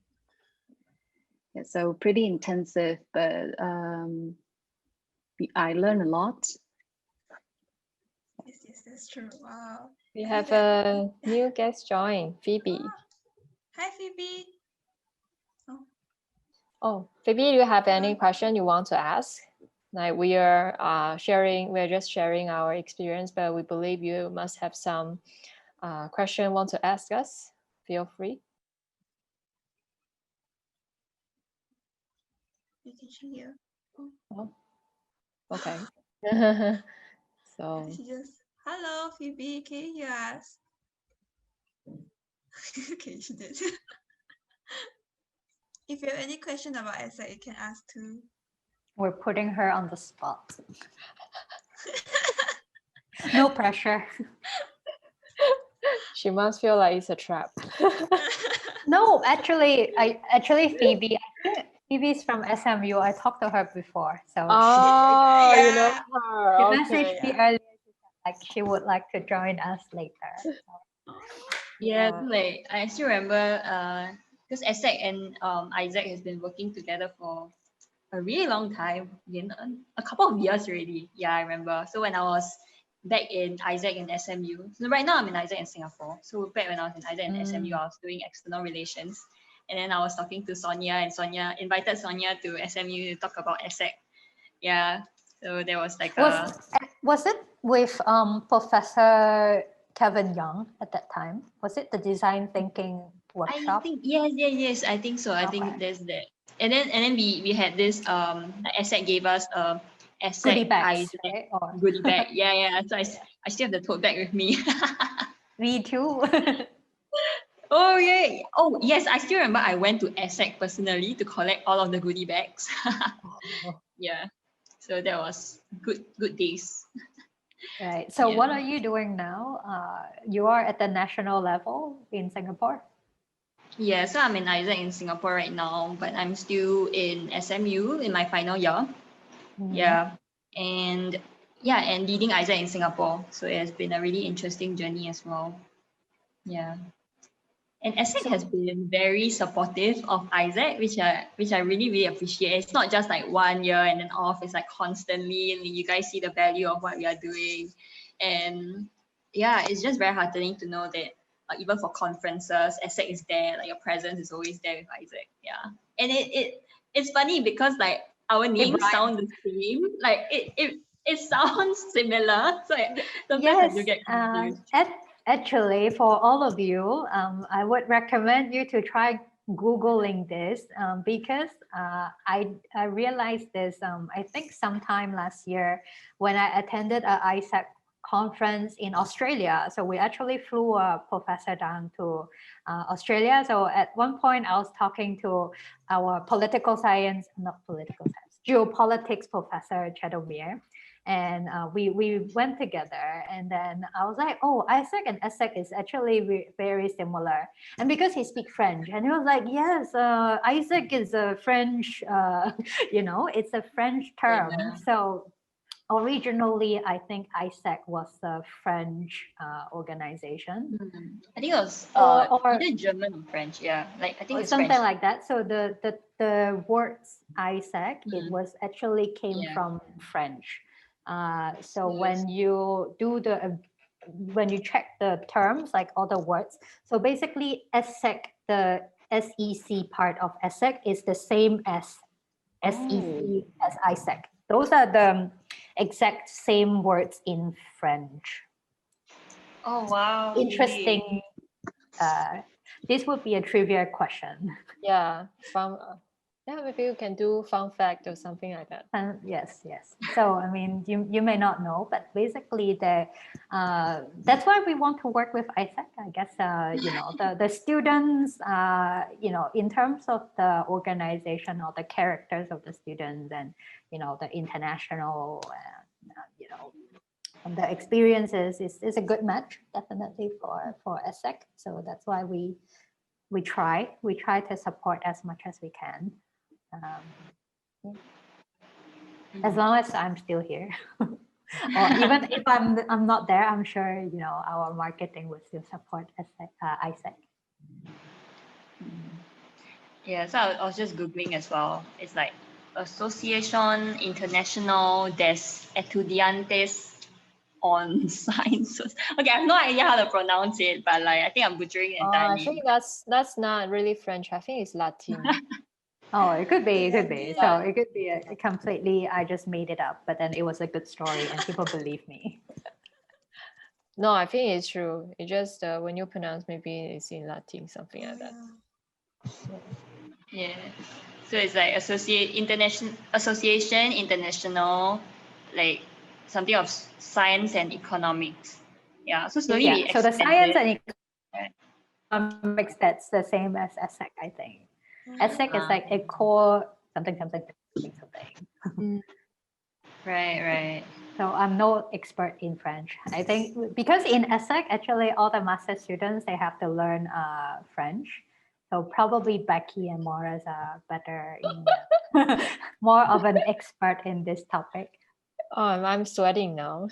[SPEAKER 4] Yeah, so pretty intensive, but I learned a lot.
[SPEAKER 5] Yes, that's true. Wow.
[SPEAKER 1] We have a new guest join, Phoebe.
[SPEAKER 5] Hi, Phoebe.
[SPEAKER 1] Oh, Phoebe, do you have any question you want to ask? Like we are just sharing our experience, but we believe you must have some question want to ask us. Feel free.
[SPEAKER 5] You can hear.
[SPEAKER 1] Oh, okay. So
[SPEAKER 5] She just, hello, Phoebe, can you hear us? Okay, she did. If you have any question about ESSEC, you can ask too.
[SPEAKER 3] We're putting her on the spot. No pressure.
[SPEAKER 1] she must feel like it's a trap.
[SPEAKER 3] No, actually, Phoebe, I think Phoebe's from SMU. I talked to her before. So
[SPEAKER 1] oh,
[SPEAKER 5] Yeah.
[SPEAKER 1] you know her.
[SPEAKER 3] she
[SPEAKER 1] Okay,
[SPEAKER 3] messaged me earlier. Like she would like to join us later.
[SPEAKER 6] Yeah, like I still remember because ESSEC and Isaac has been working together for a really long time, a couple of years already. Yeah, I remember. So when I was back in Isaac and SMU. So right now I'm in Isaac in Singapore. So back when I was in Isaac and SMU, I was doing external relations. And then I was talking to Sonia, and Sonia invited Sonia to SMU to talk about ESSEC. Yeah. So there was like
[SPEAKER 3] was it with Professor Kevin Young at that time? Was it the design thinking workshop?
[SPEAKER 6] I think yes. I think so. I think there's that. And then we had this ESSEC gave us ESSEC
[SPEAKER 3] Goodie bags,
[SPEAKER 6] Isaac
[SPEAKER 3] right? Or
[SPEAKER 6] goodie bag. Yeah. So I still have the tote bag with me.
[SPEAKER 3] me too.
[SPEAKER 6] Oh yeah. Oh yes, I still remember I went to ESSEC personally to collect all of the goodie bags. Yeah. So that was good days.
[SPEAKER 3] Right. So
[SPEAKER 6] Yeah.
[SPEAKER 3] what are you doing now? You are at the national level in Singapore?
[SPEAKER 6] Yeah, so I'm in Isaac in Singapore right now, but I'm still in SMU in my final year. Yeah. And leading Isaac in Singapore. So it has been a really interesting journey as well. Yeah. And ESSEC has been very supportive of Isaac, which I really, really appreciate. It's not just like 1 year and then off, it's like constantly, and you guys see the value of what we are doing. And yeah, it's just very heartening to know that even for conferences, ESSEC is there, like your presence is always there with Isaac. Yeah. And it's funny because like our names sound the same. Like it sounds similar. So sometimes I do get confused.
[SPEAKER 3] Actually, for all of you, I would recommend you to try Googling this because I realized this, I think sometime last year when I attended a ISEC conference in Australia. So we actually flew a professor down to Australia. So at one point I was talking to our geopolitics professor, Chedomir. And we went together, and then I was like, oh, Isaac and ESSEC is actually very similar. And because he speaks French, and he was like, yes, Isaac is a French, it's a French term.
[SPEAKER 6] Yeah.
[SPEAKER 3] So originally, I think ISEC was a French organization.
[SPEAKER 6] I think it was
[SPEAKER 3] or
[SPEAKER 6] either German or French. Yeah, like I think it's
[SPEAKER 3] something
[SPEAKER 6] French.
[SPEAKER 3] like that. So the words ISEC, it was actually came from French. So when you when you check the terms, like all the words, so basically ESSEC, the SEC part of ESSEC is the same as SEC as ISEC. Those are the exact same words in French.
[SPEAKER 6] Oh wow!
[SPEAKER 3] Interesting. This would be a trivia question.
[SPEAKER 1] Yeah, maybe you can do fun fact or something like that.
[SPEAKER 3] Yes. So I mean, you may not know, but basically that's why we want to work with ISEC. I guess the students, in terms of the organization or the characters of the students, and the international, the experiences is a good match definitely for ESSEC. So that's why we try to support as much as we can. As long as I'm still here, or even if I'm not there, I'm sure our marketing will still support ISEC.
[SPEAKER 6] Yeah, so I was just googling as well. It's like Association International des Estudiantes on Sciences. Okay, I have no idea how to pronounce it, but like I think I'm butchering it entirely.
[SPEAKER 1] I think that's not really French. I think it's Latin.
[SPEAKER 3] Oh, it could be. So it could be a completely, I just made it up, but then it was a good story and people believe me.
[SPEAKER 1] No, I think it's true. It just when you pronounce, maybe it's in Latin, something like that.
[SPEAKER 6] Yeah. So it's like Association International, like something of science and economics. Yeah. So slowly we
[SPEAKER 3] so the
[SPEAKER 6] expand
[SPEAKER 3] science
[SPEAKER 6] it.
[SPEAKER 3] and economics, that's the same as ESSEC, I think. ESSEC is like a core something.
[SPEAKER 6] Right.
[SPEAKER 3] So I'm no expert in French. I think because in ESSEC, actually all the master students, they have to learn French. So probably Becky and Morris are better in more of an expert in this topic.
[SPEAKER 1] Oh, I'm sweating now.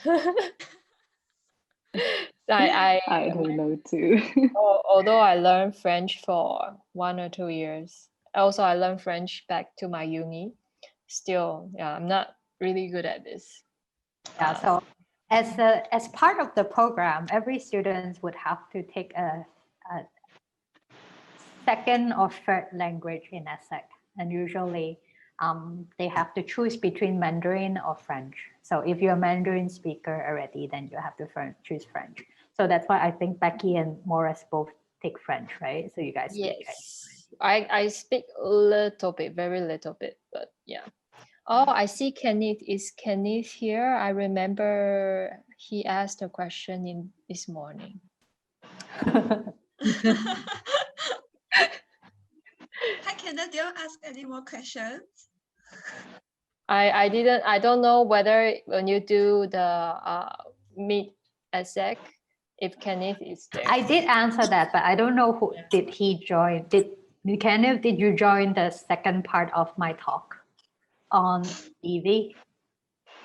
[SPEAKER 1] I
[SPEAKER 4] don't know too.
[SPEAKER 1] Although I learned French for 1 or 2 years. Also, I learned French back to my uni. Still, I'm not really good at this.
[SPEAKER 3] Yeah, so as part of the program, every student would have to take a second or third language in ESSEC, and usually they have to choose between Mandarin or French. So if you're a Mandarin speaker already, then you have to choose French. So that's why I think Becky and Morris both take French, right? So you guys speak French.
[SPEAKER 1] Yes, I speak a little bit, very little bit, but yeah. Oh, I see Kenneth. Is Kenneth here? I remember he asked a question in this morning.
[SPEAKER 5] Hi, Kenneth. Do you ask any more questions?
[SPEAKER 1] I don't know whether when you do the meet ESSEC, if Kenneth is there.
[SPEAKER 3] I did answer that, but I don't know who did he join. Kenneth, did you join the second part of my talk on EV?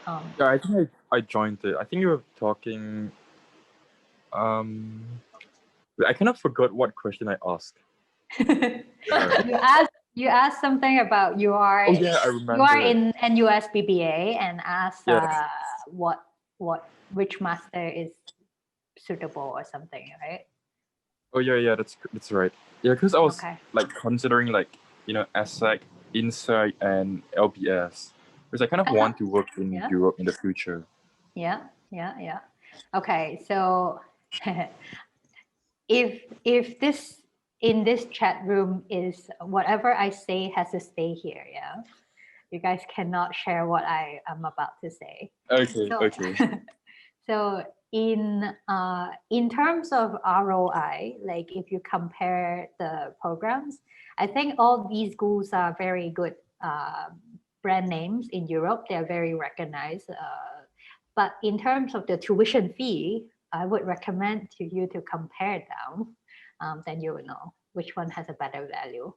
[SPEAKER 7] Yeah, I think I joined it. I think you were talking. I kind of forgot what question I asked.
[SPEAKER 3] Yeah. You asked something about you are.
[SPEAKER 7] Oh yeah, I remember.
[SPEAKER 3] You are in NUS BBA and asked
[SPEAKER 7] Yes.
[SPEAKER 3] which master is suitable or something, right?
[SPEAKER 7] Oh yeah, that's right. Yeah, because I was
[SPEAKER 3] Okay.
[SPEAKER 7] like considering ESSEC, Insight, and LBS, because I kind of want to work in
[SPEAKER 3] Yeah.
[SPEAKER 7] Europe in the future.
[SPEAKER 3] Yeah. Okay, so if this in this chat room is whatever I say has to stay here, yeah. You guys cannot share what I am about to say.
[SPEAKER 7] Okay.
[SPEAKER 3] So,
[SPEAKER 7] Okay.
[SPEAKER 3] so in terms of ROI, like if you compare the programs, I think all these schools are very good brand names in Europe. They're very recognized. But in terms of the tuition fee, I would recommend to you to compare them. Then you will know which one has a better value.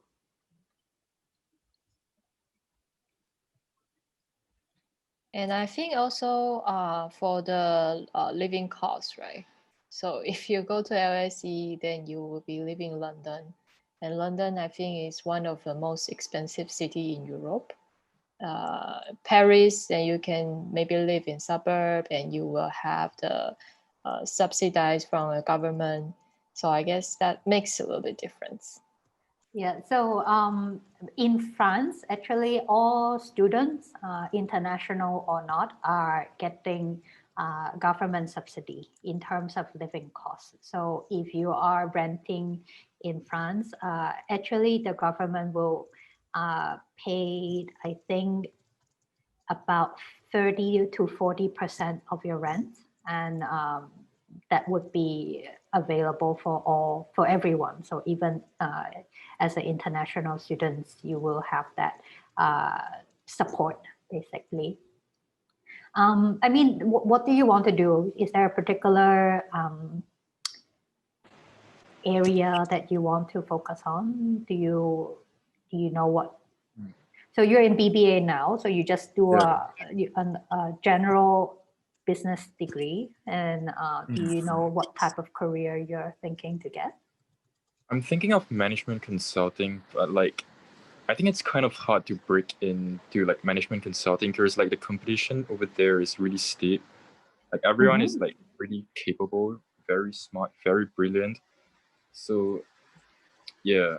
[SPEAKER 1] And I think also for the living costs, right? So if you go to LSE, then you will be living in London. And London, I think, is one of the most expensive city in Europe. Paris, then you can maybe live in suburb and you will have the subsidized from the government. So I guess that makes a little bit difference.
[SPEAKER 3] Yeah, so in France, actually all students, international or not, are getting government subsidy in terms of living costs. So if you are renting in France, actually the government will pay, I think, about 30 to 40% of your rent, and that would be available for everyone. So even as an international students, you will have that support basically. I mean, what do you want to do? Is there a particular area that you want to focus on? Do you know what? So you're in BBA now, so you just do a general business degree, and do you know what type of career you're thinking to get?
[SPEAKER 7] I'm thinking of management consulting, but I think it's kind of hard to break into management consulting because the competition over there is really steep. Everyone is really capable, very smart, very brilliant. So yeah.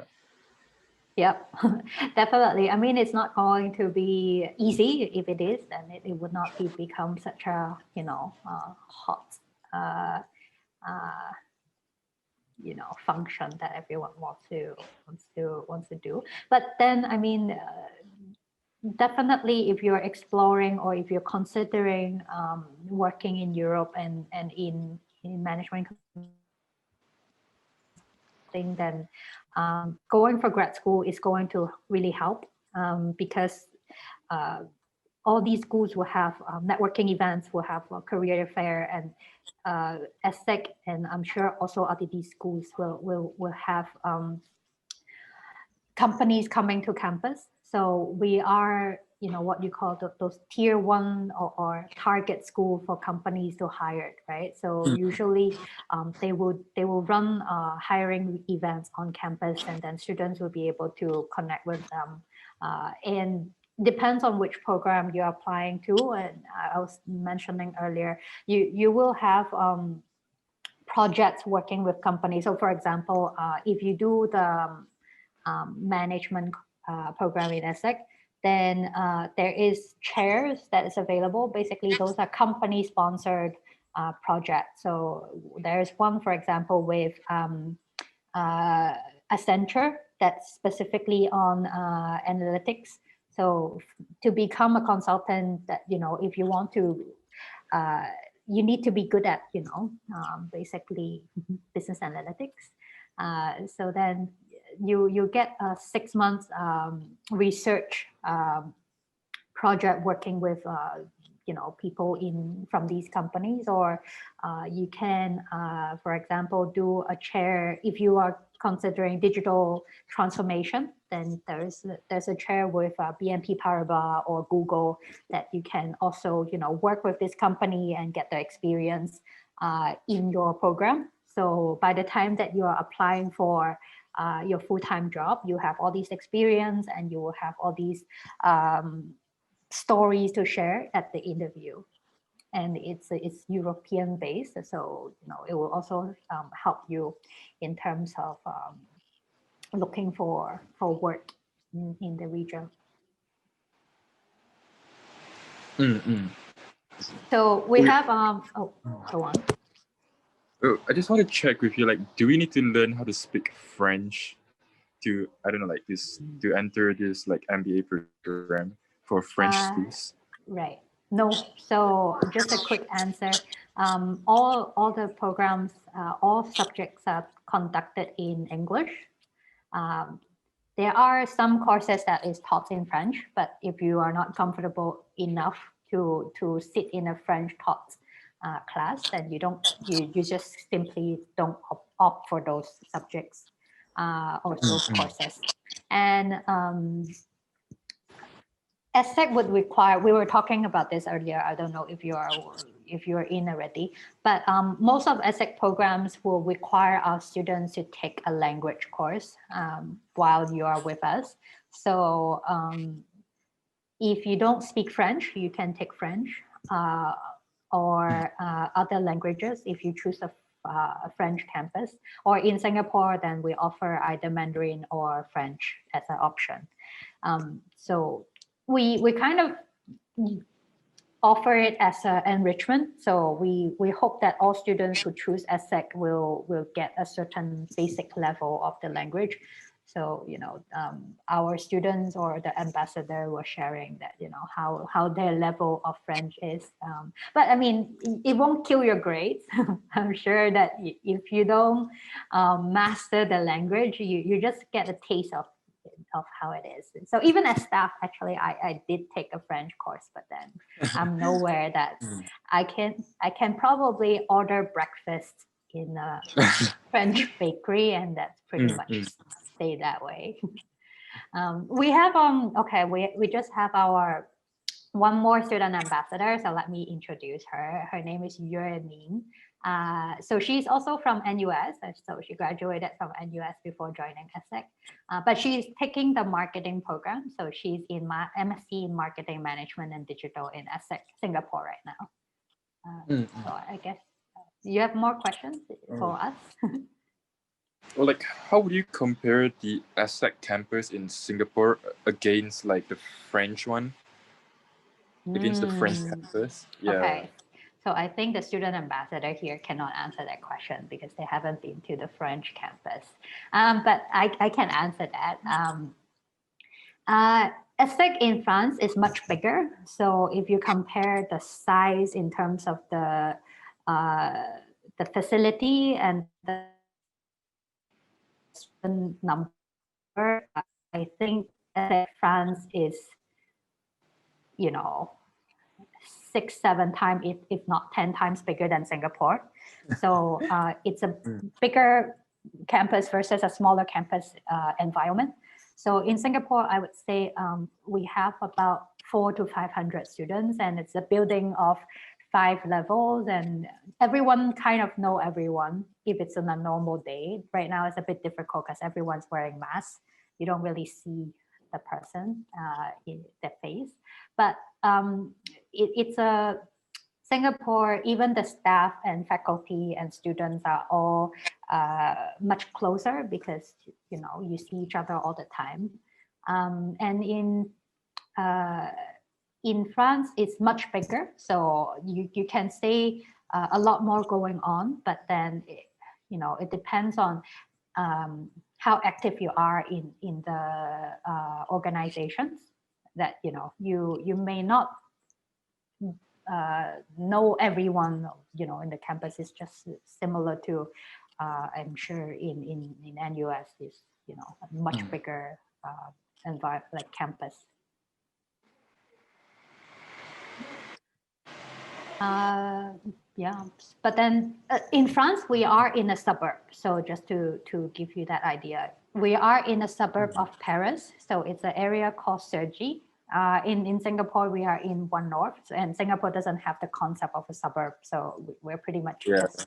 [SPEAKER 3] Yep, definitely. I mean, it's not going to be easy. If it is, then it would not become such a hot function that everyone wants to do. But then, I mean, definitely, if you're exploring or if you're considering working in Europe and in management, then going for grad school is going to really help because all these schools will have networking events, will have a career fair, and ESSEC, and I'm sure also RTD schools will have companies coming to campus. So we are, what you call those tier 1 or target school for companies to hire, right? So usually they will run hiring events on campus, and then students will be able to connect with them. And depends on which program you're applying to. And I was mentioning earlier, you will have projects working with companies. So for example, if you do the management program in ESSEC, then there is chairs that is available. Basically, those are company sponsored projects. So there's one, for example, with Accenture that's specifically on analytics. So to become a consultant, that, you know, if you want to, you need to be good at, you know, basically business analytics. So then you get a 6 months research project working with you know, people from these companies, or you can, for example, do a chair if you are considering digital transformation. Then there's a chair with BNP Paribas or Google that you can also, you know, work with this company and get the experience in your program. So by the time that you are applying for your full-time job, you have all these experience and you will have all these stories to share at the interview. And it's European based, so you know, it will also help you in terms of looking for work in the region. So we have oh, go on.
[SPEAKER 7] Oh, I just want to check with you, like, do we need to learn how to speak French to, I don't know, like this, to enter this like MBA program for French schools?
[SPEAKER 3] Right. No. So just a quick answer. All the programs, all subjects are conducted in English. There are some courses that is taught in French, but if you are not comfortable enough to sit in a French taught class, then you just simply don't opt for those subjects or those courses. And ESSEC would require, we were talking about this earlier, I don't know if you're in already, but most of ESSEC programs will require our students to take a language course while you are with us. So if you don't speak French, you can take French or other languages if you choose a French campus. Or in Singapore, then we offer either Mandarin or French as an option. So we kind of offer it as an enrichment. So we hope that all students who choose ESSEC will get a certain basic level of the language. So, you know, our students or the ambassador were sharing that, you know, how their level of French is. But I mean, it won't kill your grades. I'm sure that if you don't master the language, you just get a taste of how it is. So even as staff, actually, I did take a French course, but then I'm nowhere that I can probably order breakfast in a French bakery, and that's pretty much stay that way. We have okay, we just have our one more student ambassador, so let me introduce her. Her name is Yue Min. So she's also from NUS, so she graduated from NUS before joining ESSEC, but she's taking the marketing program. So she's in my MSc in Marketing Management and Digital in ESSEC Singapore right now. So I guess you have more questions for us?
[SPEAKER 7] Well, like, how would you compare the ESSEC campus in Singapore against like the French one? Against the French campus? Yeah.
[SPEAKER 3] Okay. So I think the student ambassador here cannot answer that question because they haven't been to the French campus. But I can answer that. ESSEC in France is much bigger. So if you compare the size in terms of the facility and the student number, I think ESSEC France is, you know, 6-7 times, if not 10 times bigger than Singapore. So it's a bigger campus versus a smaller campus environment. So in Singapore, I would say we have about 400 to 500 students, and it's a building of 5 levels, and everyone kind of know everyone if it's on a normal day. Right now, it's a bit difficult because everyone's wearing masks. You don't really see the person in their face. But it's a Singapore, even the staff and faculty and students are all much closer because, you see each other all the time. And in France, it's much bigger. So you can say a lot more going on, but then, it depends on how active you are in the organizations that, you may not know everyone, in the campus. Is just similar to, I'm sure in NUS is, a much bigger environment, like campus. Yeah, but then in France, we are in a suburb. So just to give you that idea, we are in a suburb of Paris. So it's an area called Cergy. In Singapore, we are in One North, and Singapore doesn't have the concept of a suburb. So we're pretty much just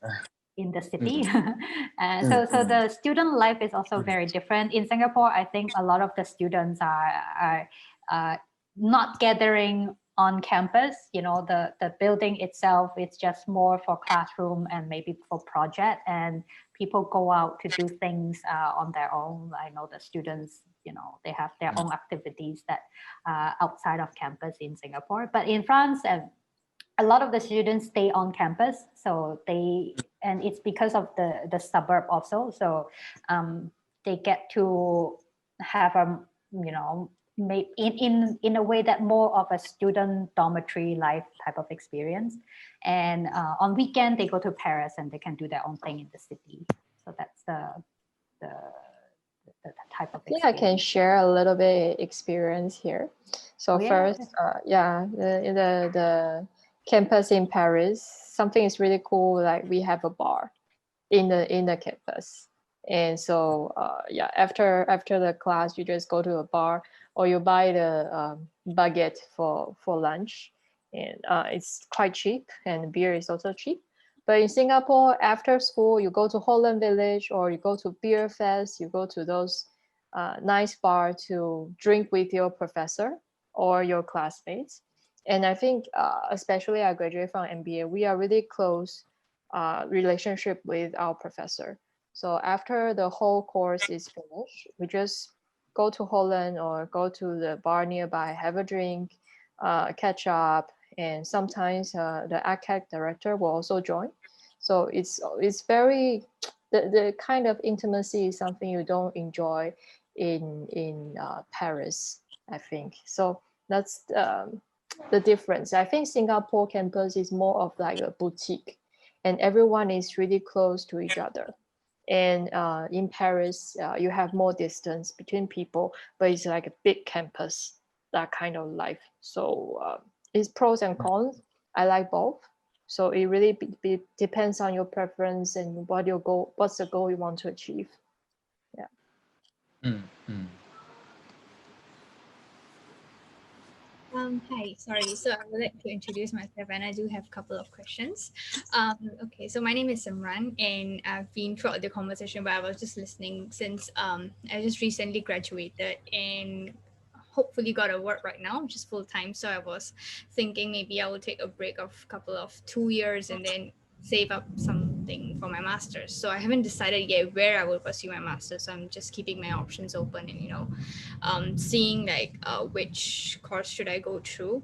[SPEAKER 3] in the city. So the student life is also very different. In Singapore, I think a lot of the students are not gathering on campus. The building itself, it's just more for classroom and maybe for project, and people go out to do things on their own. I know the students, they have their own activities that outside of campus in Singapore. But in France, a lot of the students stay on campus. So and it's because of the suburb also. So they get to have a, in a way that more of a student dormitory life type of experience. And on weekend, they go to Paris and they can do their own thing in the city. So that's the type of experience.
[SPEAKER 1] Yeah, I can share a little bit experience here. So first, the campus in Paris, something is really cool. Like we have a bar in the campus. And so, after the class, you just go to a bar or you buy the baguette for lunch. And it's quite cheap, and beer is also cheap. But in Singapore, after school, you go to Holland Village or you go to Beer Fest, you go to those nice bar to drink with your professor or your classmates. And I think, especially I graduated from MBA, we are really close relationship with our professor. So after the whole course is finished, we just go to Holland or go to the bar nearby, have a drink, catch up, and sometimes the ACAC director will also join. So it's very, the kind of intimacy is something you don't enjoy in Paris, I think. So that's the difference. I think Singapore campus is more of like a boutique, and everyone is really close to each other. And in Paris, you have more distance between people, but it's like a big campus, that kind of life. So it's pros and cons. I like both. So it really depends on your preference and what's the goal you want to achieve. Yeah.
[SPEAKER 8] Hi, sorry. So I would like to introduce myself, and I do have a couple of questions. Okay, so my name is Simran, and I've been throughout the conversation, but I was just listening since I just recently graduated and hopefully got a work right now, which is full time. So I was thinking maybe I will take a break of a couple of 2 years and then save up something for my master's. So I haven't decided yet where I will pursue my master's. So I'm just keeping my options open and seeing like which course should I go through.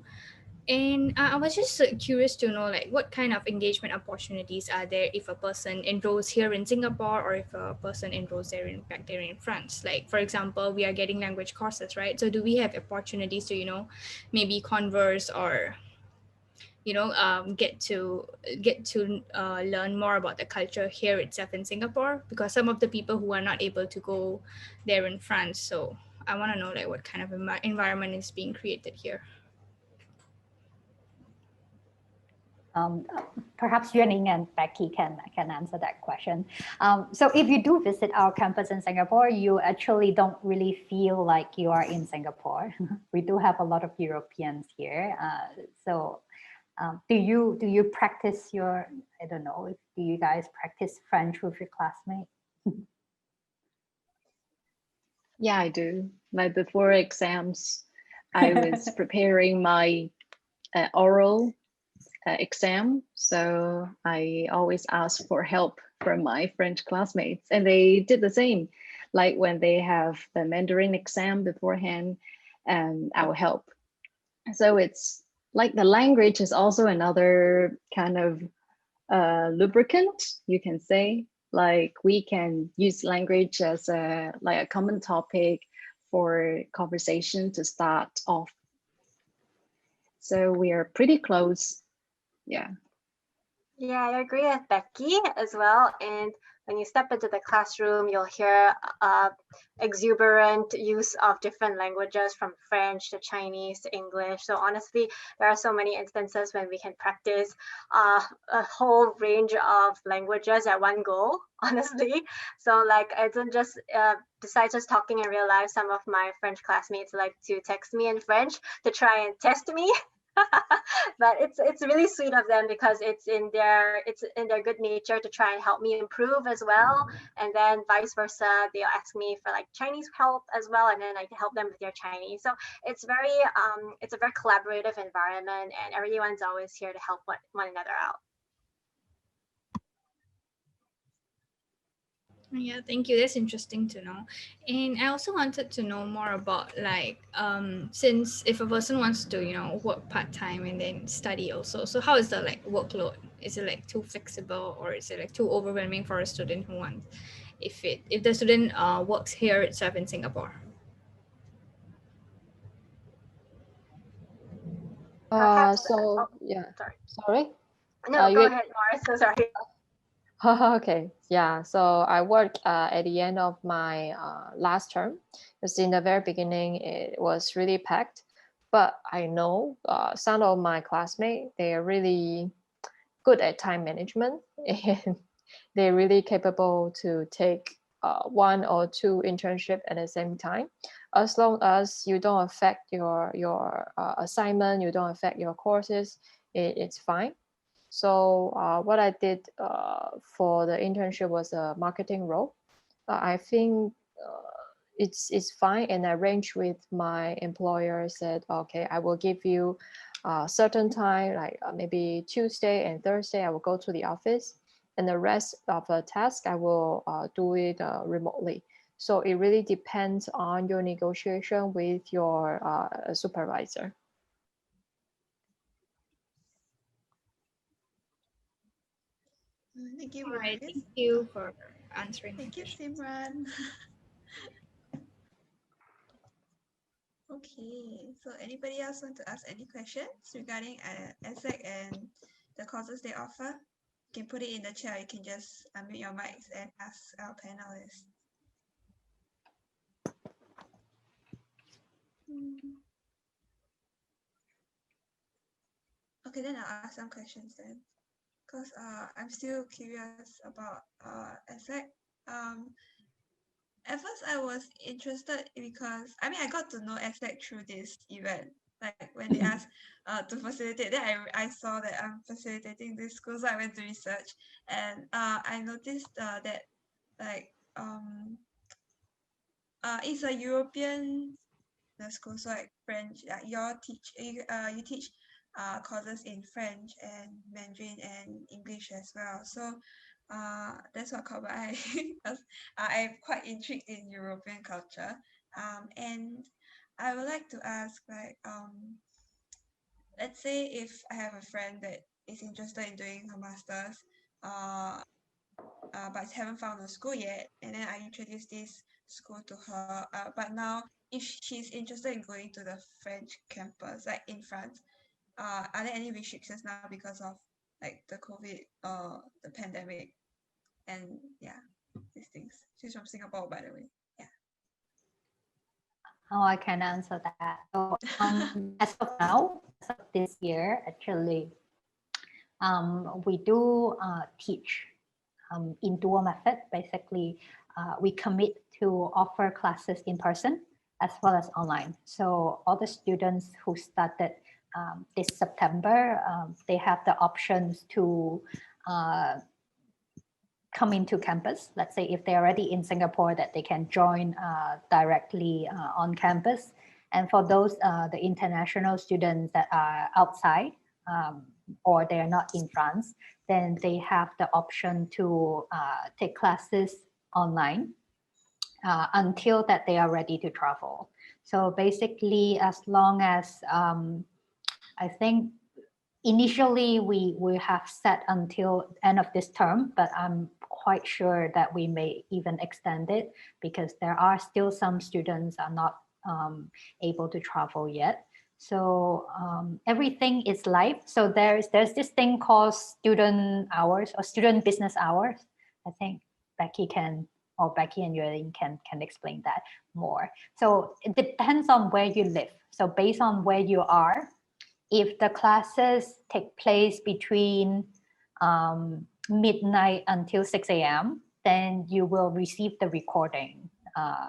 [SPEAKER 8] And I was just curious to know like what kind of engagement opportunities are there if a person enrolls here in Singapore or if a person enrolls back there in France. Like for example, we are getting language courses, right? So do we have opportunities to maybe converse or get to learn more about the culture here itself in Singapore, because some of the people who are not able to go there in France. So I want to know like what kind of environment is being created here.
[SPEAKER 3] Perhaps Yuaning and Becky can answer that question. So if you do visit our campus in Singapore, you actually don't really feel like you are in Singapore. We do have a lot of Europeans here. Do you practice do you guys practice French with your classmates?
[SPEAKER 4] Yeah, I do. Like before exams, I was preparing my oral exam. So I always ask for help from my French classmates, and they did the same. Like when they have the Mandarin exam beforehand, I will help. So it's like the language is also another kind of lubricant, you can say. Like we can use language as a common topic for conversation to start off. So we are pretty close. Yeah.
[SPEAKER 9] Yeah, I agree with Becky as well. And when you step into the classroom, you'll hear exuberant use of different languages from French to Chinese to English. So honestly, there are so many instances when we can practice a whole range of languages at one go, honestly. So like, I don't just, besides just talking in real life, some of my French classmates like to text me in French to try and test me. But it's really sweet of them because it's in their good nature to try and help me improve as well, and then vice versa, they'll ask me for like Chinese help as well, and then I can help them with their Chinese. So it's a very collaborative environment, and everyone's always here to help one another out.
[SPEAKER 8] Yeah, thank you. That's interesting to know. And I also wanted to know more about like since if a person wants to, work part-time and then study also. So how is the like workload? Is it like too flexible, or is it like too overwhelming for a student who wants if the student works here itself in Singapore?
[SPEAKER 9] Perhaps
[SPEAKER 1] Yeah,
[SPEAKER 9] sorry.
[SPEAKER 1] sorry.
[SPEAKER 9] No, go
[SPEAKER 1] You
[SPEAKER 9] ahead, Morris. So sorry.
[SPEAKER 1] Okay, yeah. So I worked at the end of my last term, because in the very beginning it was really packed. But I know some of my classmates, they are really good at time management, and they're really capable to take one or two internship at the same time. As long as you don't affect your assignment, you don't affect your courses, it's fine. So what I did for the internship was a marketing role. I think it's fine, and I arranged with my employer, said, okay, I will give you a certain time, like maybe Tuesday and Thursday, I will go to the office, and the rest of the task I will do it remotely. So it really depends on your negotiation with your supervisor.
[SPEAKER 5] Thank you,
[SPEAKER 8] All right,
[SPEAKER 5] Morris.
[SPEAKER 8] thank you for answering.
[SPEAKER 5] Thank you, Simran. Okay, so anybody else want to ask any questions regarding ESSEC and the courses they offer? You can put it in the chat. You can just unmute your mics and ask our panelists. Okay, then I'll ask some questions then, because I'm still curious about ESSEC. At first I was interested because I got to know ESSEC through this event. Like when they asked to facilitate, then I saw that I'm facilitating this school, so I went to research, and I noticed that like it's a European school, so like French. You teach courses in French and Mandarin and English as well. So that's what caught my eye. Because I'm quite intrigued in European culture. And I would like to ask, like, let's say if I have a friend that is interested in doing her master's, but haven't found a school yet, and then I introduce this school to her. But now, if she's interested in going to the French campus, like in France, are there any restrictions now because of like the COVID, the pandemic, and yeah, these things? She's from Singapore, by the way. Yeah.
[SPEAKER 3] Oh, I can answer that. So, as of now, as of this year, actually, we do teach in dual method. Basically, we commit to offer classes in person as well as online. So all the students who started this September, they have the options to come into campus. Let's say if they're already in Singapore, that they can join directly on campus. And for those, the international students that are outside or they are not in France, then they have the option to take classes online until that they are ready to travel. So basically, as long as I think initially we have set until end of this term, but I'm quite sure that we may even extend it because there are still some students are not able to travel yet. So everything is live. So there's this thing called student hours or student business hours. I think Becky and Yueling can explain that more. So it depends on where you live. So based on where you are, if the classes take place between midnight until 6 a.m., then you will receive the recording.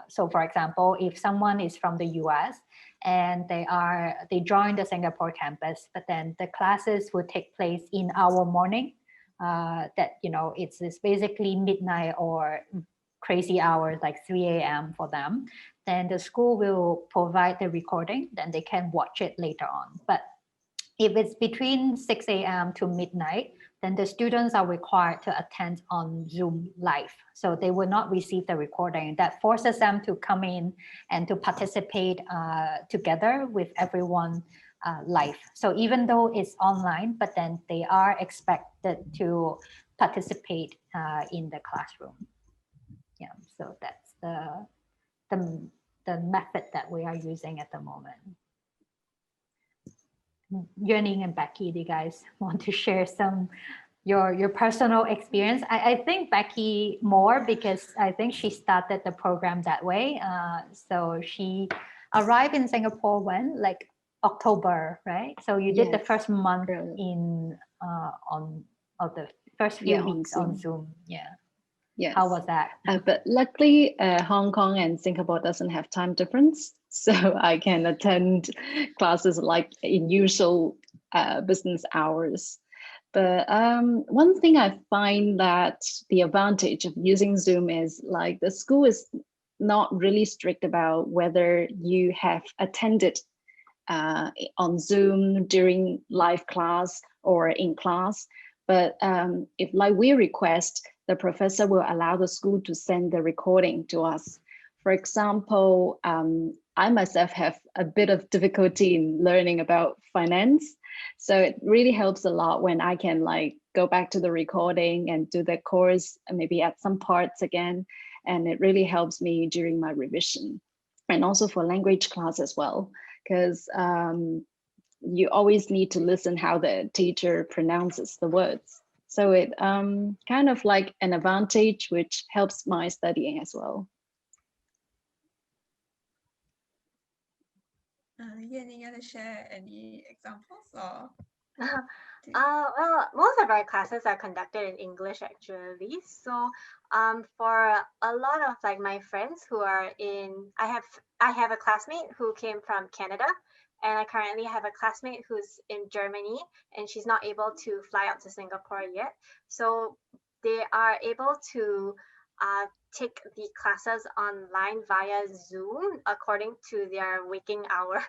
[SPEAKER 3] So for example, if someone is from the US and they join the Singapore campus, but then the classes will take place in our morning, that, you know, it's basically midnight or crazy hours like 3 a.m. for them, then the school will provide the recording, then they can watch it later on. But if it's between 6 a.m. to midnight, then the students are required to attend on Zoom live. So they will not receive the recording. That forces them to come in and to participate together with everyone live. So even though it's online, but then they are expected to participate in the classroom. Yeah, so that's the method that we are using at the moment. Yuening and Becky, do you guys want to share some your personal experience? I think Becky more because I think she started the program that way. So she arrived in Singapore when, like October, right? So you did the first month in the first few weeks on Zoom. Yeah.
[SPEAKER 10] Yes.
[SPEAKER 3] How was that?
[SPEAKER 10] But luckily, Hong Kong and Singapore doesn't have time difference, so I can attend classes like in usual business hours. But one thing I find that the advantage of using Zoom is like the school is not really strict about whether you have attended on Zoom during live class or in class. But if like we request, the professor will allow the school to send the recording to us. For example, I myself have a bit of difficulty in learning about finance. So it really helps a lot when I can like go back to the recording and do the course and maybe add some parts again. And it really helps me during my revision and also for language class as well, because you always need to listen how the teacher pronounces the words. So it kind of like an advantage, which helps my studying as well.
[SPEAKER 5] Yanni, you want to share any examples or?
[SPEAKER 9] Well, most of our classes are conducted in English actually. So for a lot of like my friends who are I have a classmate who came from Canada, and I currently have a classmate who's in Germany, and she's not able to fly out to Singapore yet. So they are able to take the classes online via Zoom according to their waking hours.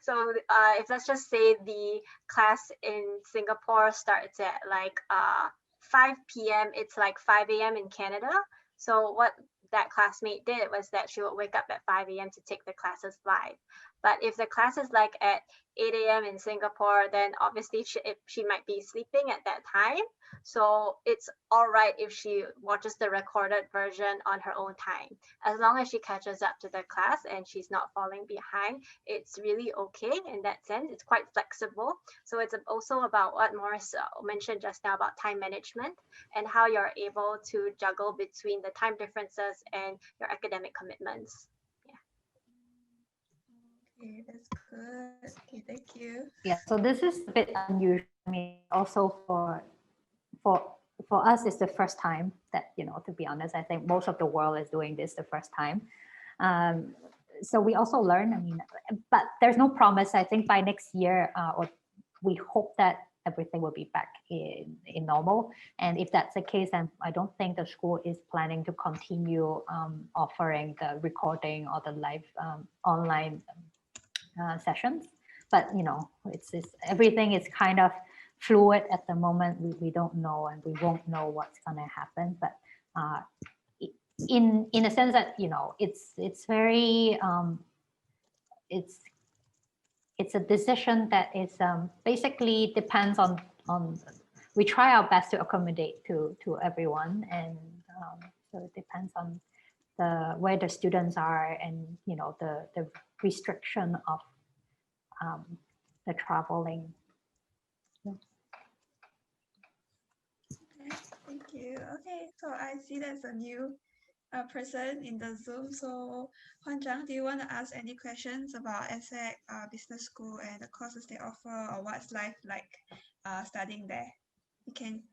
[SPEAKER 9] So if let's just say the class in Singapore starts at like 5 p.m., it's like 5 a.m. in Canada. So what that classmate did was that she would wake up at 5 a.m. to take the classes live. But if the class is like at 8 a.m. in Singapore, then obviously she might be sleeping at that time. So it's all right if she watches the recorded version on her own time. As long as she catches up to the class and she's not falling behind, it's really okay in that sense. It's quite flexible. So it's also about what Morris mentioned just now about time management and how you're able to juggle between the time differences and your academic commitments.
[SPEAKER 5] Okay, that's good. Okay, thank you.
[SPEAKER 3] Yeah, so this is a bit unusual. I mean, also for us, it's the first time that, you know, to be honest, I think most of the world is doing this the first time. So we also learn, I mean, but there's no promise. I think by next year, or we hope that everything will be back in normal. And if that's the case, then I don't think the school is planning to continue offering the recording or the live online sessions. But it's everything is kind of fluid at the moment. We don't know, and we won't know what's gonna happen. But in a sense that it's very it's a decision that is basically depends on we try our best to accommodate to everyone, and so it depends on where the students are, and the restriction of the traveling.
[SPEAKER 5] Okay, thank you. Okay, so I see there's a new person in the Zoom. So Huan Zhang, do you want to ask any questions about ESSEC Business School and the courses they offer, or what's life like studying there? You can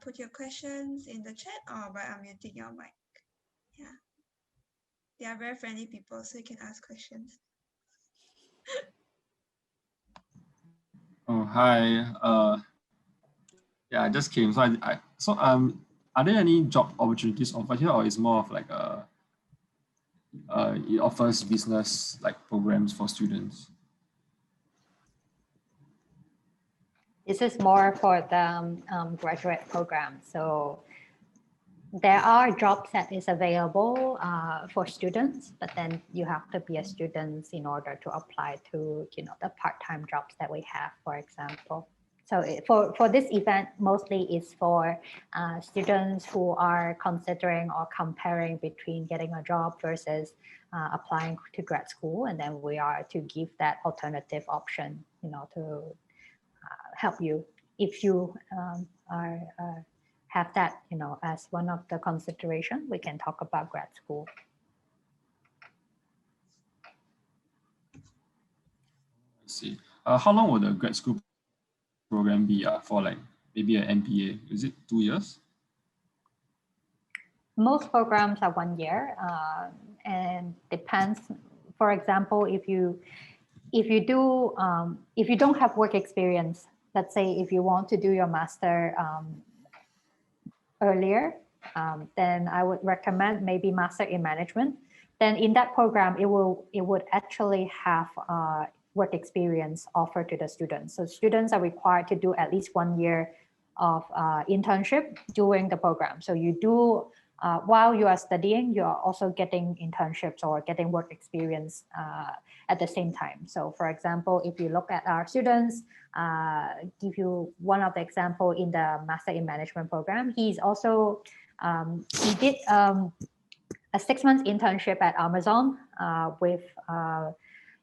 [SPEAKER 5] put your questions in the chat or by unmuting your mic. Yeah, they are very friendly people, so you can ask questions.
[SPEAKER 11] Oh, hi. Yeah, I just came. So are there any job opportunities offered here, or is more of like it offers business like programs for students?
[SPEAKER 3] This is more for the graduate program. So there are jobs that is available for students, but then you have to be a student in order to apply to the part-time jobs that we have, for example. So for this event, mostly is for students who are considering or comparing between getting a job versus applying to grad school, and then we are to give that alternative option, to help you if you have that, as one of the consideration. We can talk about grad school.
[SPEAKER 11] I see. How long will the grad school program be for, like maybe an MBA? Is it 2 years?
[SPEAKER 3] Most programs are 1 year, and depends. For example, if you don't have work experience, let's say if you want to do your master earlier, then I would recommend maybe master in management. Then in that program, it would actually have work experience offered to the students. So students are required to do at least 1 year of internship during the program. So you do while you are studying, you are also getting internships or getting work experience at the same time. So for example, if you look at our students, give you one of the example in the Master in Management program, he's also, he did a 6 months internship at Amazon with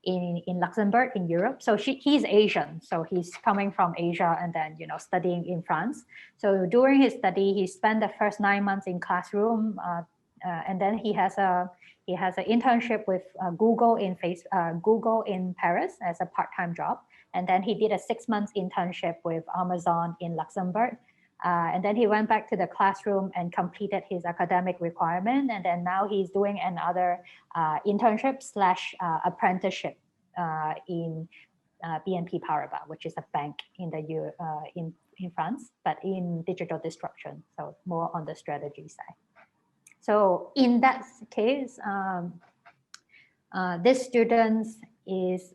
[SPEAKER 3] in Luxembourg in Europe. So he's Asian, so he's coming from Asia and then studying in France. So during his study, he spent the first 9 months in classroom, and then he has an internship with Google in Paris as a part-time job, and then he did a 6 months internship with Amazon in Luxembourg. And then he went back to the classroom and completed his academic requirement. And then now he's doing another internship / apprenticeship in BNP Paribas, which is a bank in France, but in digital disruption, so more on the strategy side. So in that case, this student is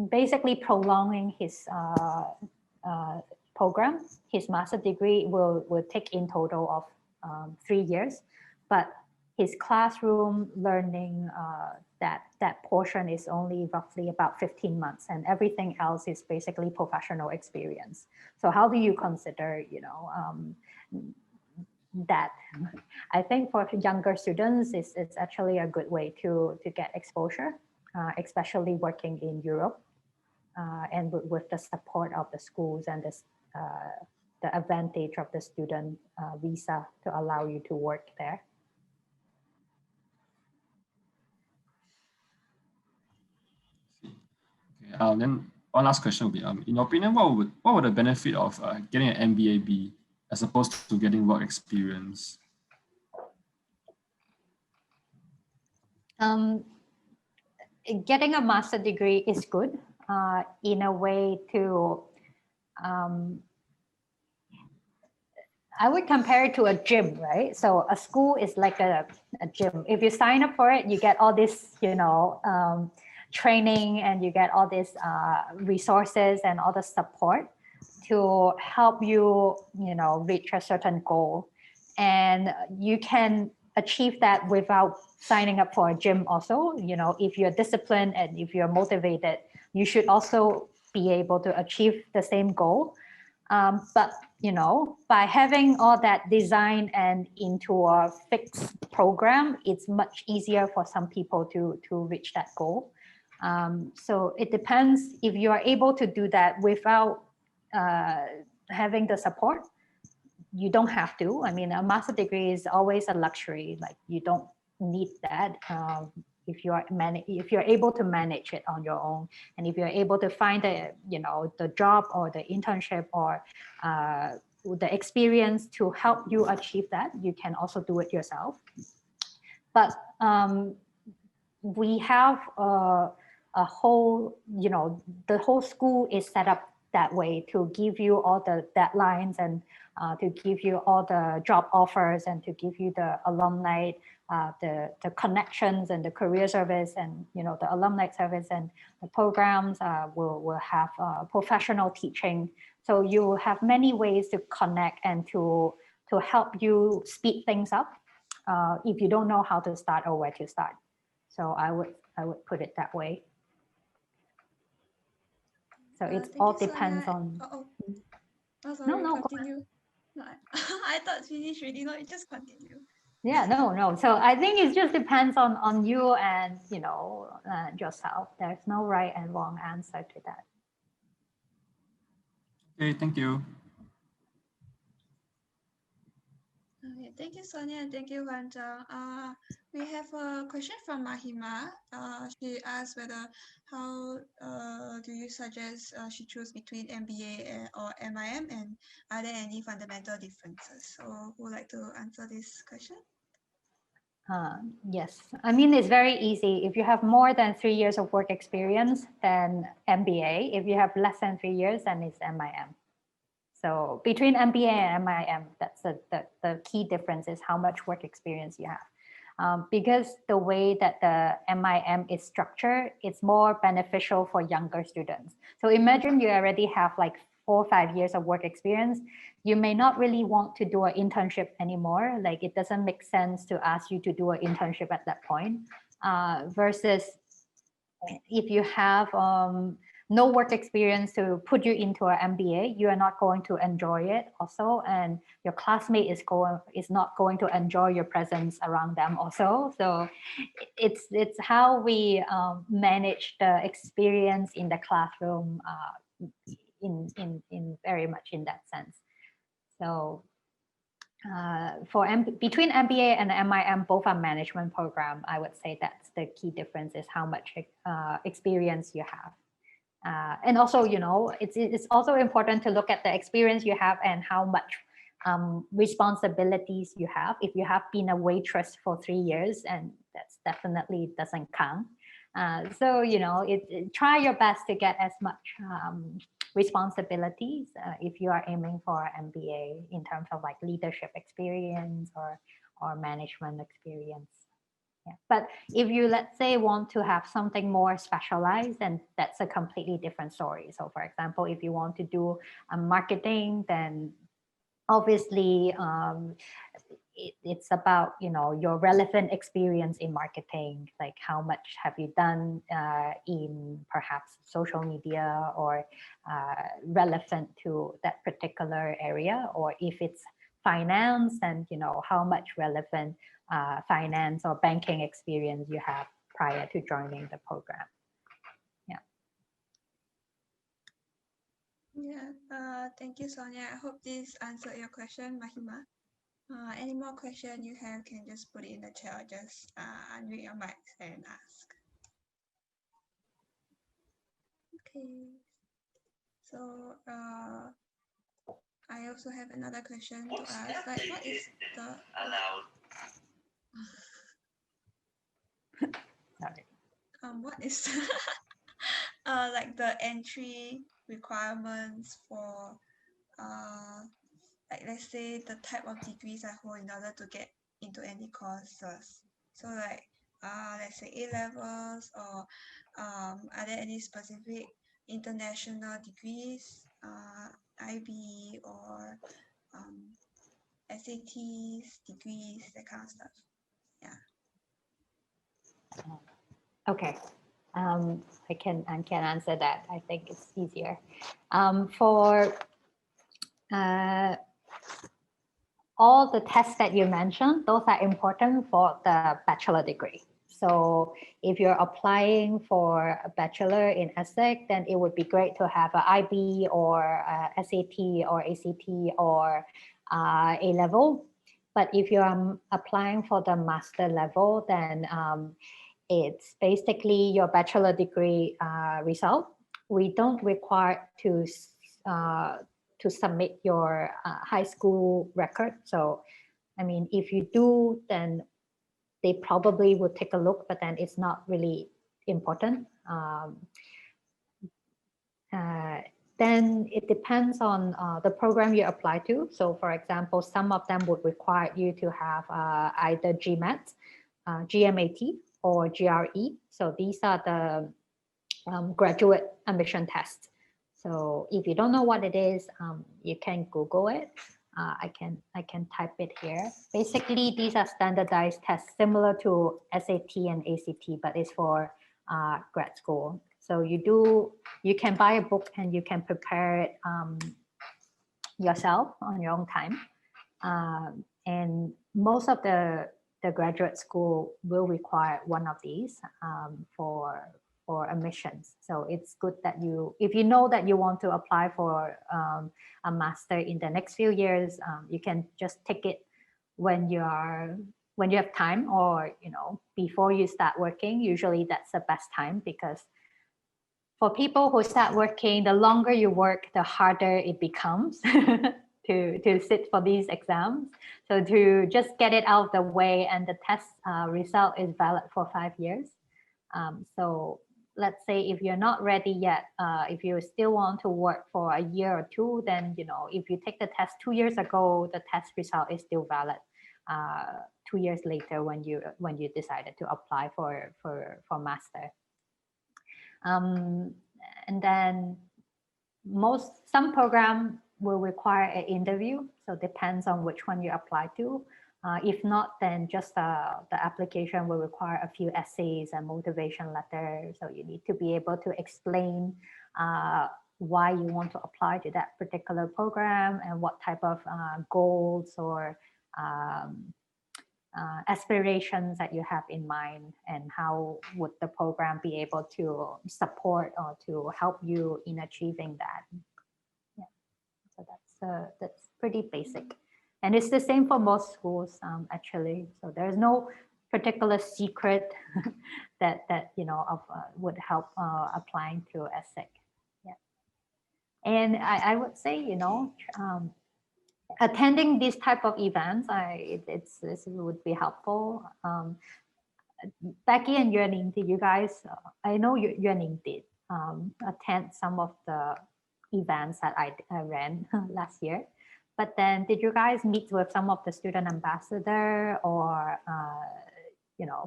[SPEAKER 3] basically prolonging his program. His master degree will take in total of 3 years, but his classroom learning, that portion is only roughly about 15 months, and everything else is basically professional experience. So how do you consider, that? I think for younger students, it's actually a good way to get exposure, especially working in Europe, and with the support of the schools and the advantage of the student visa to allow you to work there.
[SPEAKER 11] Okay, then one last question will be, in your opinion, what would the benefit of getting an MBA be as opposed to getting work experience?
[SPEAKER 3] Getting a master degree is good. in a way to, I would compare it to a gym, right? So a school is like a gym. If you sign up for it, you get all this, training, and you get all these resources and all the support to help you, reach a certain goal. And you can achieve that without signing up for a gym also. If you're disciplined and if you're motivated, you should also be able to achieve the same goal. But by having all that design and into a fixed program, it's much easier for some people to reach that goal. So it depends if you are able to do that without having the support. You don't have to. I mean, a master degree is always a luxury. Like, you don't need that. If you're able to manage it on your own, and if you're able to find the job or the internship or the experience to help you achieve that, you can also do it yourself. But we have a whole, the whole school is set up that way to give you all the deadlines and to give you all the job offers and to give you the alumni, the connections and the career service and the alumni service, and the programs will have professional teaching. So you have many ways to connect and to help you speed things up if you don't know how to start or where to start. So I would put it that way. So it all depends on.
[SPEAKER 5] Oh, sorry,
[SPEAKER 3] no,
[SPEAKER 5] continue. No, I thought finish already. No, just continue.
[SPEAKER 3] Yeah, no. So I think it just depends on you and yourself. There's no right and wrong answer to that.
[SPEAKER 11] Okay, thank you.
[SPEAKER 5] Okay, thank you, Sonia, and thank you, Wan Zhang. We have a question from Mahima. She asked how do you suggest she choose between MBA or MIM, and are there any fundamental differences? So who would like to answer this question?
[SPEAKER 3] Yes, I mean, it's very easy. If you have more than 3 years of work experience, then MBA. If you have less than 3 years, then it's MIM. So between MBA and MIM, that's the key difference is how much work experience you have. Because the way that the MIM is structured, it's more beneficial for younger students. So imagine you already have like 4 or 5 years of work experience. You may not really want to do an internship anymore. Like, it doesn't make sense to ask you to do an internship at that point. Versus if you have no work experience to put you into an MBA, you are not going to enjoy it also, and your classmate is not going to enjoy your presence around them also. So it's how we manage the experience in the classroom in very much in that sense. So between MBA and MIM, both are management program. I would say that's the key difference, is how much experience you have. And also, it's also important to look at the experience you have and how much responsibilities you have. If you have been a waitress for 3 years, and that's definitely doesn't count. So, try your best to get as much responsibilities if you are aiming for an MBA in terms of like leadership experience or management experience. Yeah. But if you, let's say, want to have something more specialized, then that's a completely different story. So for example, if you want to do marketing, then obviously it's about, your relevant experience in marketing, like how much have you done in perhaps social media or relevant to that particular area, or if it's finance, and how much relevant finance or banking experience you have prior to joining the program.
[SPEAKER 5] Yeah, thank you, Sonia. I hope this answered your question, Mahima. Any more question you have, can just put it in the chat, just unmute your mic and ask. Okay, so I also have another question to ask, like what is the
[SPEAKER 3] Sorry.
[SPEAKER 5] what is like the entry requirements for like let's say the type of degrees I hold in order to get into any courses. So like let's say A levels, or are there any specific international degrees, IB or SATs degrees, that kind of stuff. Yeah.
[SPEAKER 3] Okay. I can answer that. I think it's easier. For all the tests that you mentioned, those are important for the bachelor degree. So if you're applying for a bachelor in ESSEC, then it would be great to have an IB or SAT or ACT or A level. But if you're applying for the master level, then it's basically your bachelor degree result. We don't require to submit your high school record. So, I mean, if you do, then they probably would take a look, but then it's not really important. Then it depends on the program you apply to. So for example, some of them would require you to have either GMAT, GMAT, or GRE. So these are the graduate admission tests. So if you don't know what it is, you can Google it. I can type it here. Basically, these are standardized tests similar to SAT and ACT, but it's for grad school. So you can buy a book and you can prepare it yourself on your own time. And most of the graduate school will require one of these for admissions. So it's good that if you know that you want to apply for a master in the next few years, you can just take it when you have time, or before you start working. Usually that's the best time, because for people who start working, the longer you work, the harder it becomes to sit for these exams. So to just get it out of the way, and the test result is valid for 5 years. So let's say if you're not ready yet, if you still want to work for a year or two, then if you take the test 2 years ago, the test result is still valid 2 years later when you decided to apply for master. And then some program will require an interview, so depends on which one you apply to. If not, then just the application will require a few essays and motivation letters. So you need to be able to explain why you want to apply to that particular program, and what type of goals or aspirations that you have in mind, and how would the program be able to support or to help you in achieving that. Yeah, so that's pretty basic, and it's the same for most schools actually. So there's no particular secret that would help applying to ESSEC. Yeah, and I would say attending these type of events, this would be helpful. Becky and Yuaning, did you guys? I know Yuaning did attend some of the events that I ran last year. But then, did you guys meet with some of the student ambassador or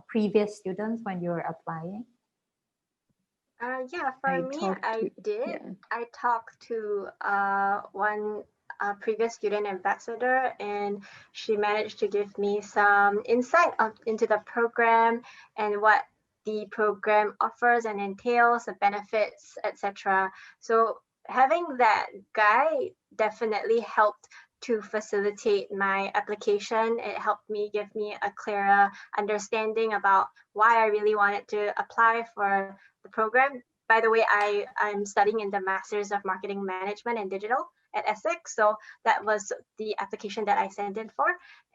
[SPEAKER 3] previous students when you were applying?
[SPEAKER 9] Yeah, for me, I did. Yeah. I talked to one previous student ambassador, and she managed to give me some insight into the program and what the program offers and entails, the benefits, etc. So having that guide definitely helped to facilitate my application. It helped me give me a clearer understanding about why I really wanted to apply for the program. By the way, I'm studying in the Masters of Marketing Management and Digital at ESSEC, so that was the application that I sent in for.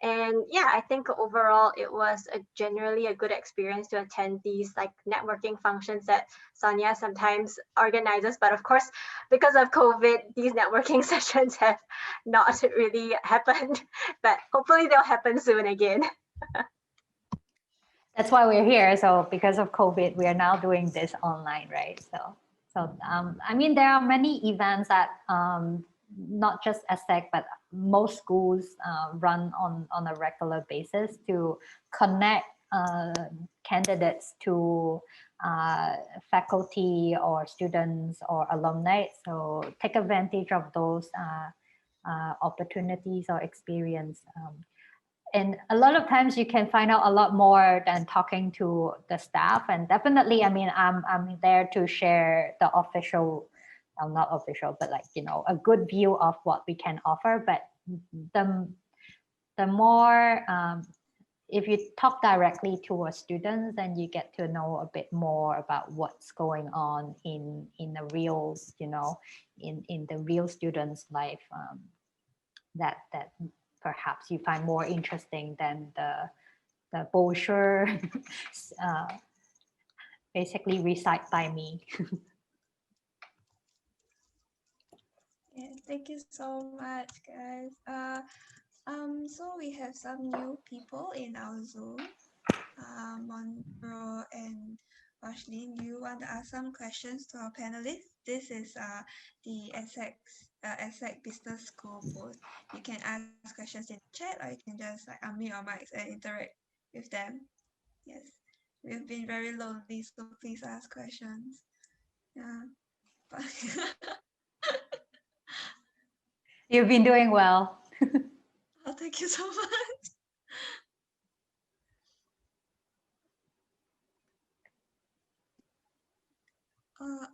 [SPEAKER 9] And yeah, I think overall it was generally a good experience to attend these like networking functions that Sonia sometimes organizes. But of course, because of COVID, these networking sessions have not really happened, but hopefully they'll happen soon again.
[SPEAKER 3] That's why we're here. So because of COVID, we are now doing this online, right? So So, I mean, there are many events that not just ESSEC, but most schools run on a regular basis to connect candidates to faculty or students or alumni. So take advantage of those opportunities or experience. And a lot of times you can find out a lot more than talking to the staff. And definitely, I mean, I'm there to share the official, well, not official, but like, you know, a good view of what we can offer. But the more, if you talk directly to a student, then you get to know a bit more about what's going on in the real, you know, in the real student's life, that perhaps you find more interesting than the brochure basically recite by me.
[SPEAKER 5] Yeah, thank you so much, guys. So we have some new people in our Zoom. Monroe and Ashley, do you want to ask some questions to our panelists? This is the ESSEC Business School post. You can ask questions in the chat, or you can just like unmute your mics and interact with them. Yes, we've been very lonely, so please ask questions. Yeah.
[SPEAKER 3] You've been doing well.
[SPEAKER 5] Oh, thank you so much.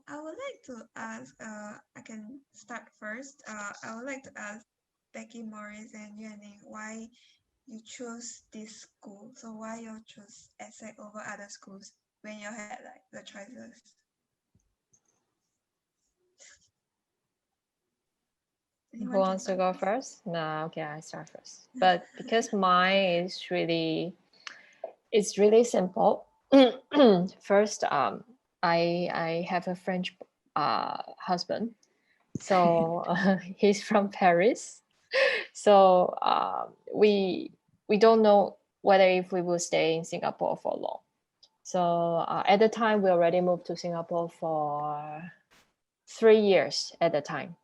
[SPEAKER 5] I would like to ask, I can start first. I would like to ask Becky, Morris, and Yuaning why you chose this school. So why you choose ESSEC over other schools when you had like the choices?
[SPEAKER 1] Who wants to go first? No, okay, I start first. But because mine is really, it's really simple. First, I have a French husband, so he's from Paris. So we don't know whether if we will stay in Singapore for long. So at the time, we already moved to Singapore for 3 years at the time.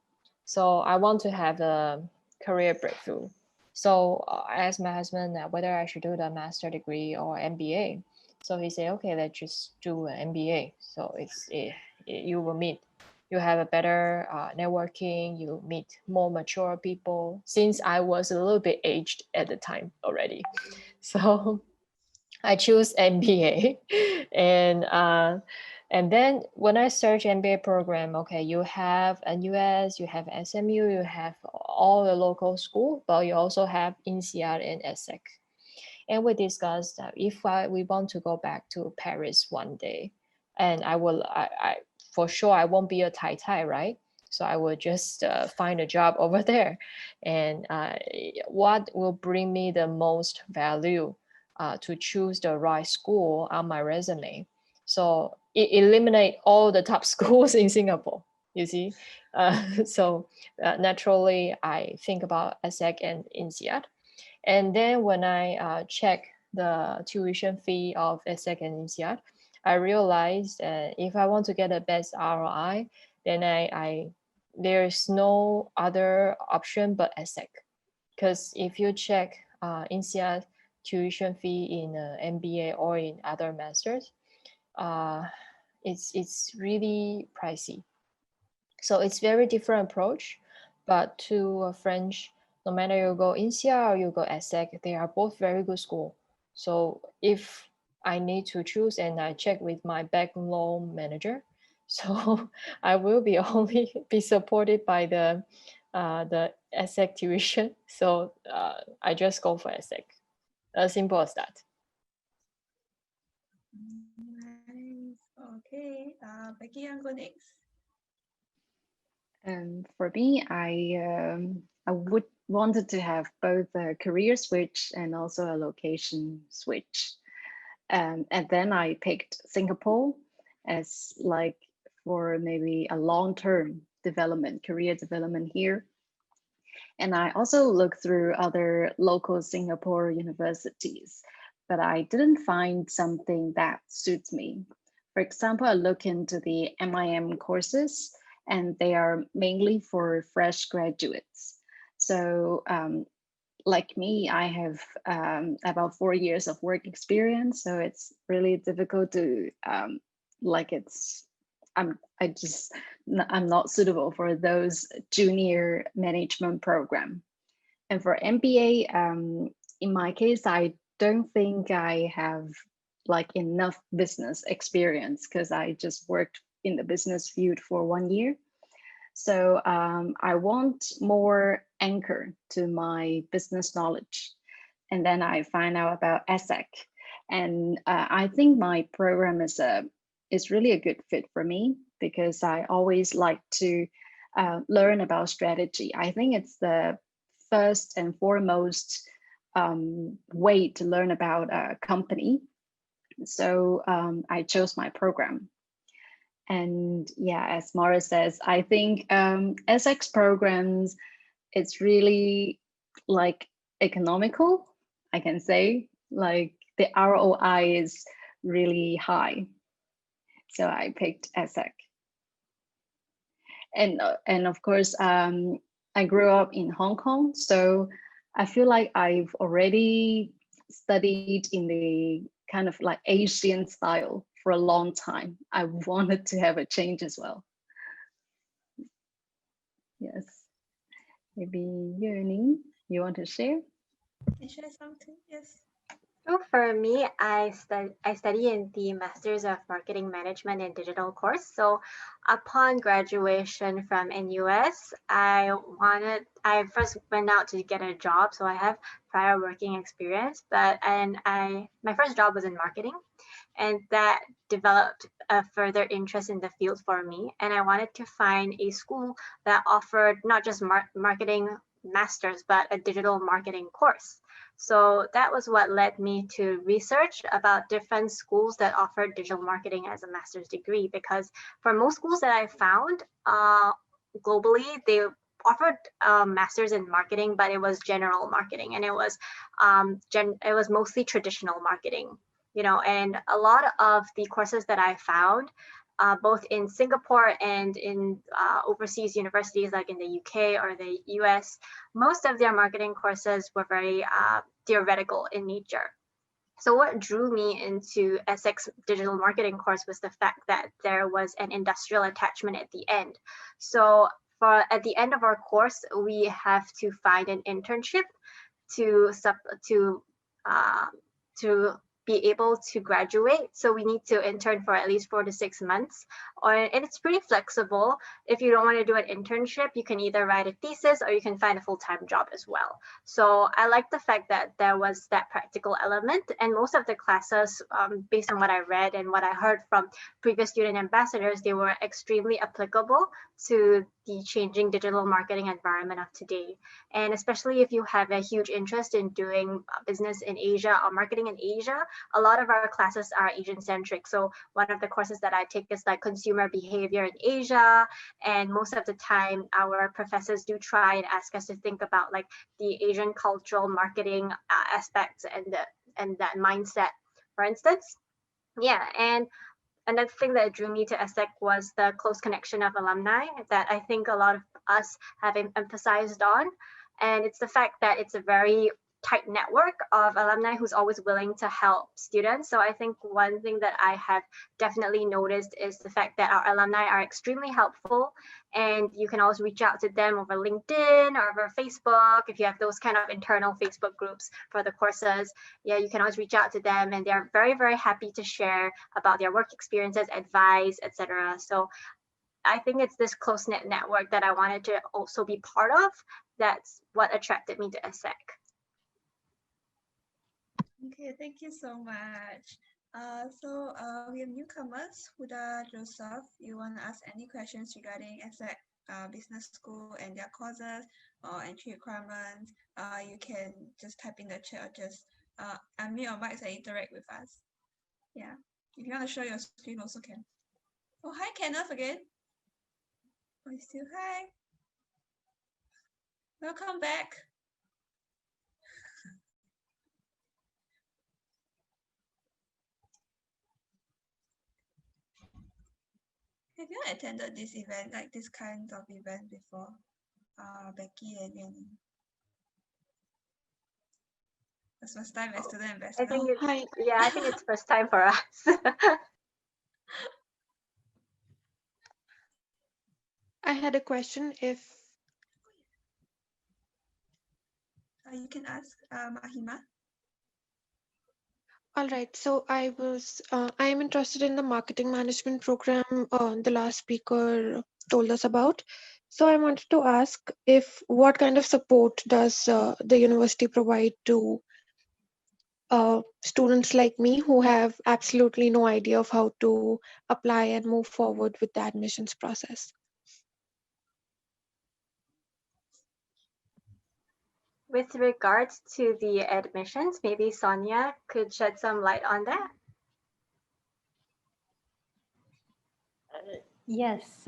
[SPEAKER 1] So I want to have a career breakthrough. So I asked my husband whether I should do the master degree or MBA. So he said, okay, let's just do an MBA. So you will meet, you have a better networking, you meet more mature people, since I was a little bit aged at the time already. So I choose MBA. And then when I search MBA program, okay, you have NUS, you have SMU, you have all the local school, but you also have INSEAD and ESSEC. And we discussed that if we want to go back to Paris one day, and I for sure I won't be a Tai, right? So I will just find a job over there. And what will bring me the most value to choose the right school on my resume? So it eliminate all the top schools in Singapore, you see. So naturally, I think about ESSEC and INSEAD. And then when I check the tuition fee of ESSEC and INSEAD, I realized if I want to get the best ROI, then there's no other option but ESSEC. Because if you check INSEAD tuition fee in MBA or in other masters, it's really pricey. So it's very different approach, but to a French, no matter you go INSEAD or you go ESSEC, they are both very good school. So if I need to choose, and I check with my back loan manager, so I will be only be supported by the ESSEC tuition. So I just go for ESSEC. As simple as that.
[SPEAKER 5] Nice. Okay, Becky, I'm going next.
[SPEAKER 10] For me, I would wanted to have both a career switch and also a location switch. And then I picked Singapore as like for maybe a long-term development, career development here. And I also looked through other local Singapore universities, but I didn't find something that suits me. For example, I look into the MIM courses, and they are mainly for fresh graduates. So like me, I have about 4 years of work experience, so it's really difficult to I'm not suitable for those junior management program. And for MBA, in my case, I don't think I have like enough business experience because I just worked in the business field for 1 year. So I want more anchor to my business knowledge. And then I find out about ESSEC. And I think my program is really a good fit for me because I always like to learn about strategy. I think it's the first and foremost way to learn about a company. So I chose my program. And yeah, as Mara says, I think ESSEC programs, it's really like economical, I can say, like the ROI is really high. So I picked ESSEC. And of course, I grew up in Hong Kong, so I feel like I've already studied in the kind of like Asian style for a long time. I wanted to have a change as well. Yes. Maybe Yuning, you want to share?
[SPEAKER 5] Can share something? Yes.
[SPEAKER 9] So for me, I study in the Masters of Marketing Management and Digital course. So upon graduation from NUS, I first went out to get a job. So I have prior working experience, my first job was in marketing, and that developed a further interest in the field for me. And I wanted to find a school that offered not just marketing masters, but a digital marketing course. So that was what led me to research about different schools that offer digital marketing as a master's degree, because for most schools that I found globally, they offered masters in marketing, but it was general marketing, and it was mostly traditional marketing, and a lot of the courses that I found, both in Singapore and in overseas universities like in the UK or the US, most of their marketing courses were very theoretical in nature. So what drew me into ESSEC's digital marketing course was the fact that there was an industrial attachment at the end. So at the end of our course, we have to find an internship to be able to graduate. So we need to intern for at least 4 to 6 months, and it's pretty flexible. If you don't want to do an internship, you can either write a thesis or you can find a full-time job as well. So I like the fact that there was that practical element, and most of the classes, based on what I read and what I heard from previous student ambassadors, they were extremely applicable to the changing digital marketing environment of today. And especially if you have a huge interest in doing business in Asia or marketing in Asia, a lot of our classes are Asian centric. So one of the courses that I take is like consumer behavior in Asia. And most of the time our professors do try and ask us to think about like the Asian cultural marketing aspects and that mindset, for instance. Yeah, and another thing that drew me to ESSEC was the close connection of alumni that I think a lot of us have emphasized on. And it's the fact that it's a very tight network of alumni who's always willing to help students. So I think one thing that I have definitely noticed is the fact that our alumni are extremely helpful, and you can always reach out to them over LinkedIn or over Facebook. If you have those kind of internal Facebook groups for the courses, yeah, you can always reach out to them, and they're very, very happy to share about their work experiences, advice, etc. So I think it's this close-knit network that I wanted to also be part of. That's what attracted me to ESSEC.
[SPEAKER 5] Okay, thank you so much. We have newcomers, Huda, Joseph. You want to ask any questions regarding ESSEC Business School and their courses or entry requirements? You can just type in the chat or just unmute your mics and interact with us. Yeah, if you want to show your screen also can. Oh, hi Kenneth again. Oh, you still hi. Welcome back. Have you attended this event, like this kind of event before? Becky and Yanni. It's first time as student
[SPEAKER 9] I
[SPEAKER 5] ambassador.
[SPEAKER 9] think it's,
[SPEAKER 12] Hi,
[SPEAKER 9] yeah, I think it's first time for us.
[SPEAKER 12] I had a question. If
[SPEAKER 5] You can ask Mahima.
[SPEAKER 12] all right, so I am interested in the marketing management program the last speaker told us about. So I wanted to ask if what kind of support does the university provide to students like me who have absolutely no idea of how to apply and move forward with the admissions process?
[SPEAKER 9] With regards to the admissions, maybe Sonia could shed some light on that.
[SPEAKER 3] Yes.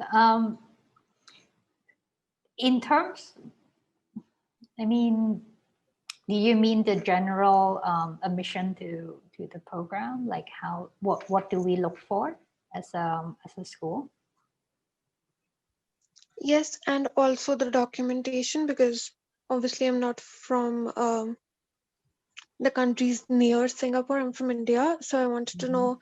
[SPEAKER 3] In terms, I mean, do you mean the general admission to the program? Like how, what do we look for as a school?
[SPEAKER 12] Yes, and also the documentation, because obviously I'm not from the countries near Singapore. I'm from India, so I wanted to know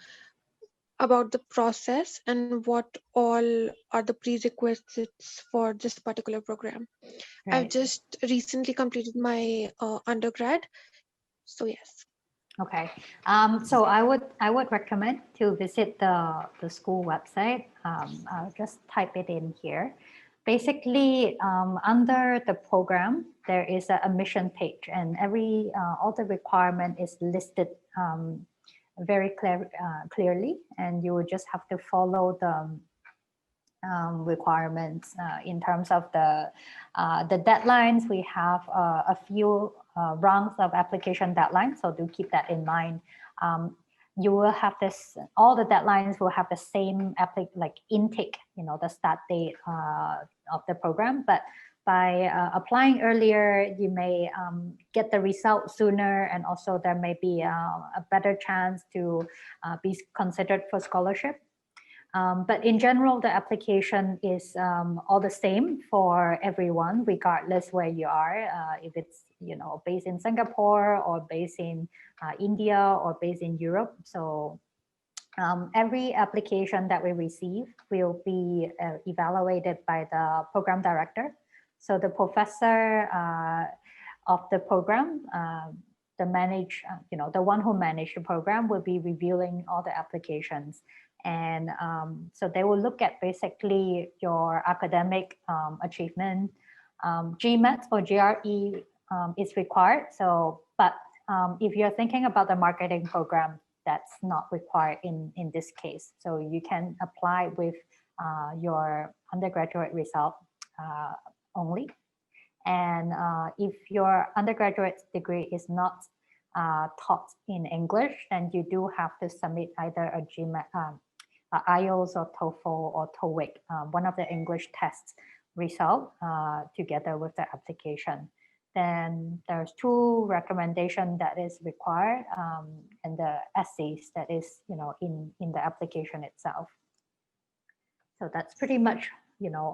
[SPEAKER 12] about the process and what all are the prerequisites for this particular program. I've
[SPEAKER 3] Right.
[SPEAKER 12] just recently completed my undergrad, so yes.
[SPEAKER 3] Okay. So I would recommend to visit the school website. I'll just type it in here. Basically, under the program, there is a admission page, and all the requirement is listed very clearly, and you would just have to follow the requirements in terms of the deadlines. We have a few rounds of application deadlines, so do keep that in mind. You will have this, all the deadlines will have the same like intake, the start date of the program, but by applying earlier, you may get the result sooner, and also there may be a better chance to be considered for scholarship. But in general, the application is all the same for everyone, regardless where you are, if it's based in Singapore or based in India or based in Europe. So every application that we receive will be evaluated by the program director. So the professor of the program, the one who managed the program, will be reviewing all the applications. And so they will look at basically your academic achievement. GMAT or GRE is required. So, but if you're thinking about the marketing program, that's not required in this case. So you can apply with your undergraduate result only. And if your undergraduate degree is not taught in English, then you do have to submit either a GMAT, IELTS or TOEFL or TOEIC, one of the English tests result together with the application. Then there's 2 recommendations that is required, and the essays that is in the application itself. So that's pretty much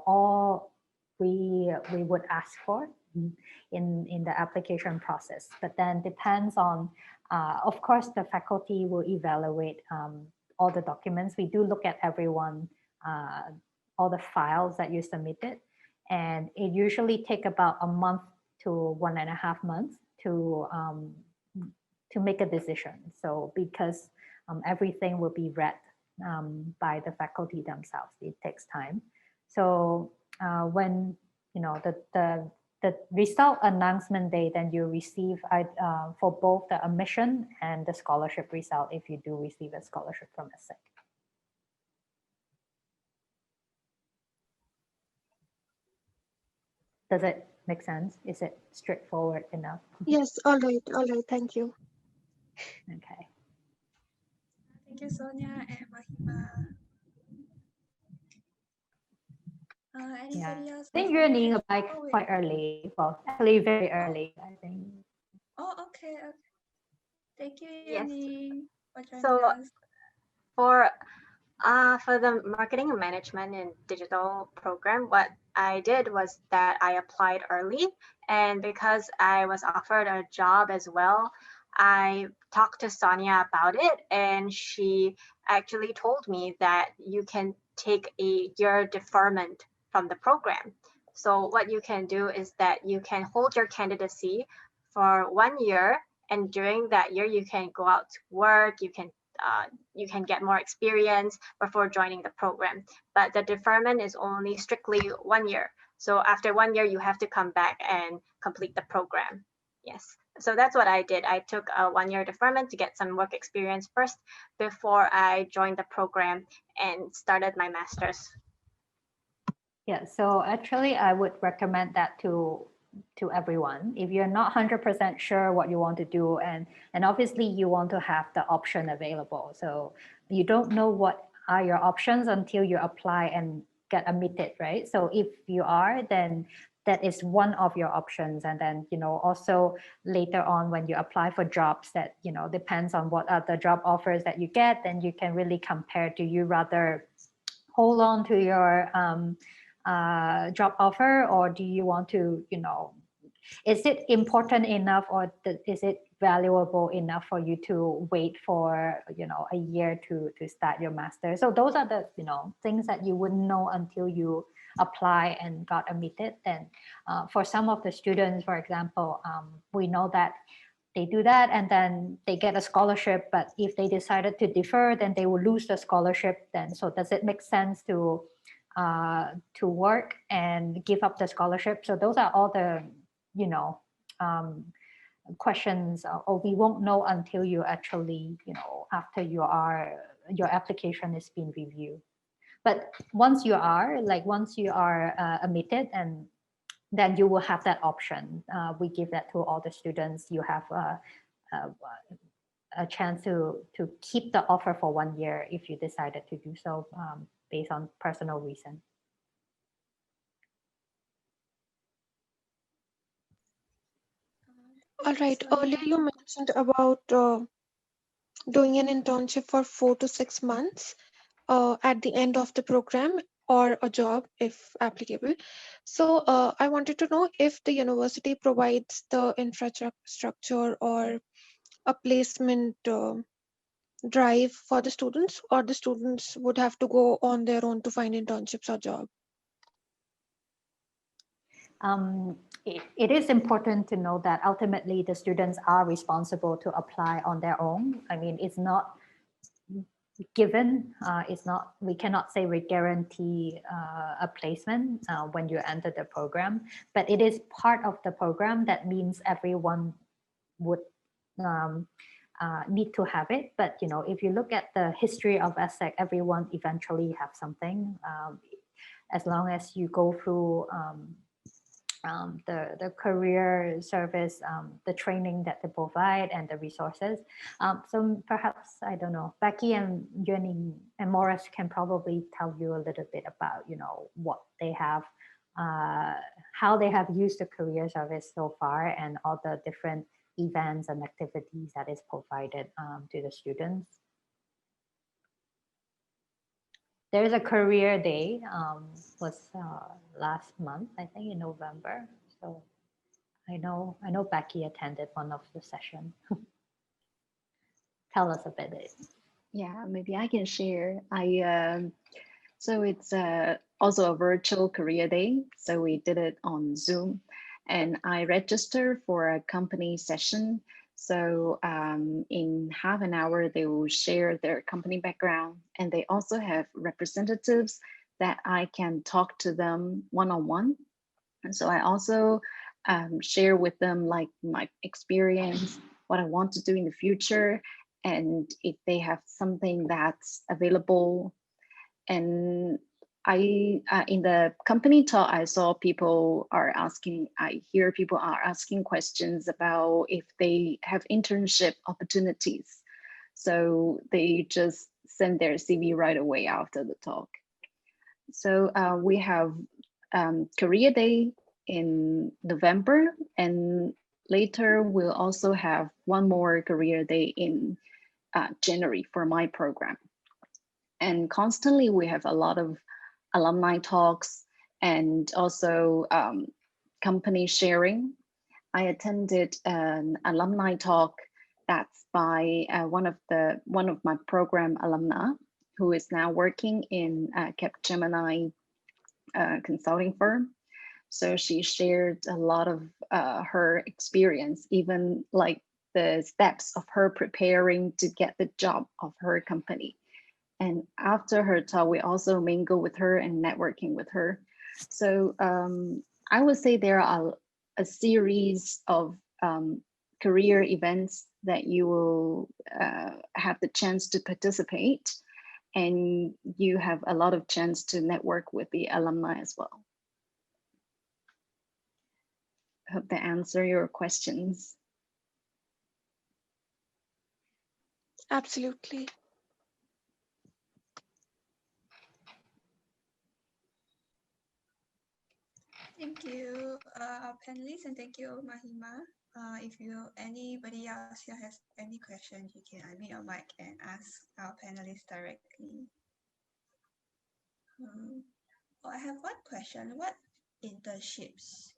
[SPEAKER 3] all we would ask for in the application process. But then depends on, of course, the faculty will evaluate all the documents. We do look at everyone, all the files that you submitted, and it usually take about a month to 1.5 months to make a decision. So because everything will be read by the faculty themselves, it takes time. So when the result announcement day, then you receive for both the admission and the scholarship result if you do receive a scholarship from ESSEC. Does it make sense? Is it straightforward enough?
[SPEAKER 12] Yes, all right, thank you.
[SPEAKER 3] Okay.
[SPEAKER 5] Thank you, Sonia and Mahima. Anybody else?
[SPEAKER 3] I think you're needing a bike quite early. Well, actually very early, I think.
[SPEAKER 5] Oh, okay. Thank you,
[SPEAKER 9] Yes.
[SPEAKER 5] Yanni, for joining
[SPEAKER 9] So
[SPEAKER 5] us.
[SPEAKER 9] for For the marketing and management and digital program, what I did was that I applied early, and because I was offered a job as well, I talked to Sonia about it, and she actually told me that you can take a year deferment from the program. So what you can do is that you can hold your candidacy for 1 year, and during that year you can go out to work, you can get more experience before joining the program. But the deferment is only strictly 1 year. So after 1 year, you have to come back and complete the program. Yes. So that's what I did. I took a 1 year deferment to get some work experience first before I joined the program and started my master's.
[SPEAKER 3] Yeah, so actually I would recommend that to everyone. If you're not 100% sure what you want to do, and obviously you want to have the option available. So you don't know what are your options until you apply and get admitted, right? So if you are, then that is one of your options. And then, also later on when you apply for jobs that, depends on what are the job offers that you get, then you can really compare, do you rather hold on to your job offer, or do you want to, is it important enough, or is it valuable enough for you to wait for, a year to start your master? So those are the, things that you wouldn't know until you apply and got admitted. Then for some of the students, for example, we know that they do that and then they get a scholarship, but if they decided to defer, then they will lose the scholarship. Then, so does it make sense to work and give up the scholarship? So those are all the, questions, or we won't know until you actually, after your application is being reviewed. But once you are admitted, and then you will have that option. We give that to all the students. You have a chance to keep the offer for 1 year if you decided to do so based on personal reason.
[SPEAKER 12] All right. Earlier you mentioned about doing an internship for 4 to 6 months at the end of the program, or a job if applicable. So I wanted to know if the university provides the infrastructure or a placement drive for the students, or the students would have to go on their own to find internships or job.
[SPEAKER 3] It is important to know that ultimately the students are responsible to apply on their own. I mean, it's not given, we cannot say we guarantee a placement when you enter the program, but it is part of the program. That means everyone would need to have it. But if you look at the history of ESSEC, everyone eventually have something, as long as you go through the career service, the training that they provide, and the resources. So perhaps, I don't know, Becky and Yuning and Morris can probably tell you a little bit about, what they have, how they have used the career service so far, and all the different events and activities that is provided to the students. There is a career day, was last month, I think in November. So I know Becky attended one of the sessions. Tell us a bit.
[SPEAKER 10] Yeah, maybe I can share. So it's also a virtual career day. So we did it on Zoom, and I registered for a company session. So in half an hour, they will share their company background, and they also have representatives that I can talk to them one-on-one. And so I also share with them like my experience, what I want to do in the future, and if they have something that's available. And I in the company talk, I saw I hear people are asking questions about if they have internship opportunities. So they just send their CV right away after the talk. So we have career day in November, and later we'll also have one more career day in January for my program. And constantly we have a lot of alumni talks and also company sharing. I attended an alumni talk that's by one of my program alumna who is now working in Capgemini consulting firm. So she shared a lot of her experience, even like the steps of her preparing to get the job of her company. And after her talk, we also mingle with her and networking with her. So I would say there are a series of career events that you will have the chance to participate, and you have a lot of chance to network with the alumni as well. Hope that answer your questions.
[SPEAKER 12] Absolutely.
[SPEAKER 5] Thank you, our panelists, and thank you, Mahima. If anybody else here has any questions, you can unmute your mic and ask our panelists directly. I have one question. What internships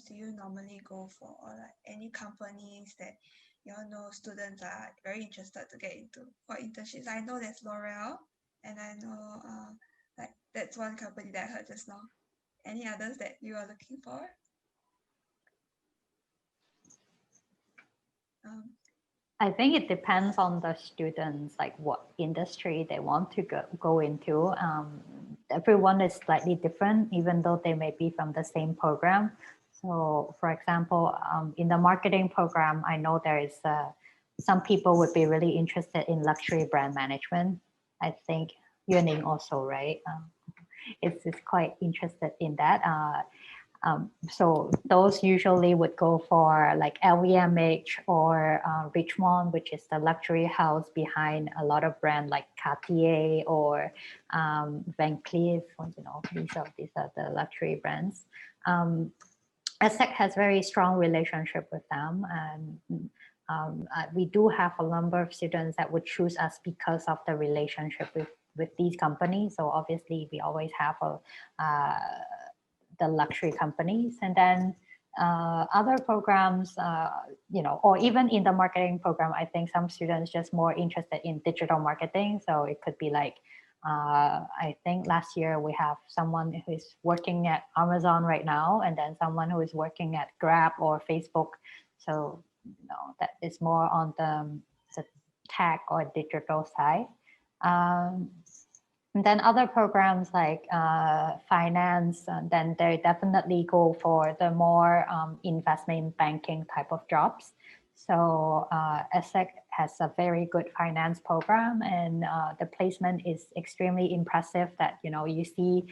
[SPEAKER 5] do you normally go for, or like any companies that you all know students are very interested to get into for internships? I know there's L'Oreal, and I know like that's one company that I heard just now. Any others that you are looking for?
[SPEAKER 3] I think it depends on the students, like what industry they want to go into. Everyone is slightly different, even though they may be from the same program. So for example, in the marketing program, I know there is some people would be really interested in luxury brand management. I think Yuning also, right? It's quite interested in that. So those usually would go for like LVMH or Richemont, which is the luxury house behind a lot of brands like Cartier or Van Cleef. You know, these are the luxury brands. ESSEC has very strong relationship with them, and we do have a number of students that would choose us because of the relationship with these companies. So obviously, we always have the luxury companies, and then other programs, you know, or even in the marketing program, I think some students just more interested in digital marketing. So it could be like, I think last year we have someone who is working at Amazon right now, and then someone who is working at Grab or Facebook. So, you know, that is more on the tech or digital side. And then other programs like finance, then they definitely go for the more investment banking type of jobs. So ESSEC has a very good finance program, and the placement is extremely impressive that, you know, you see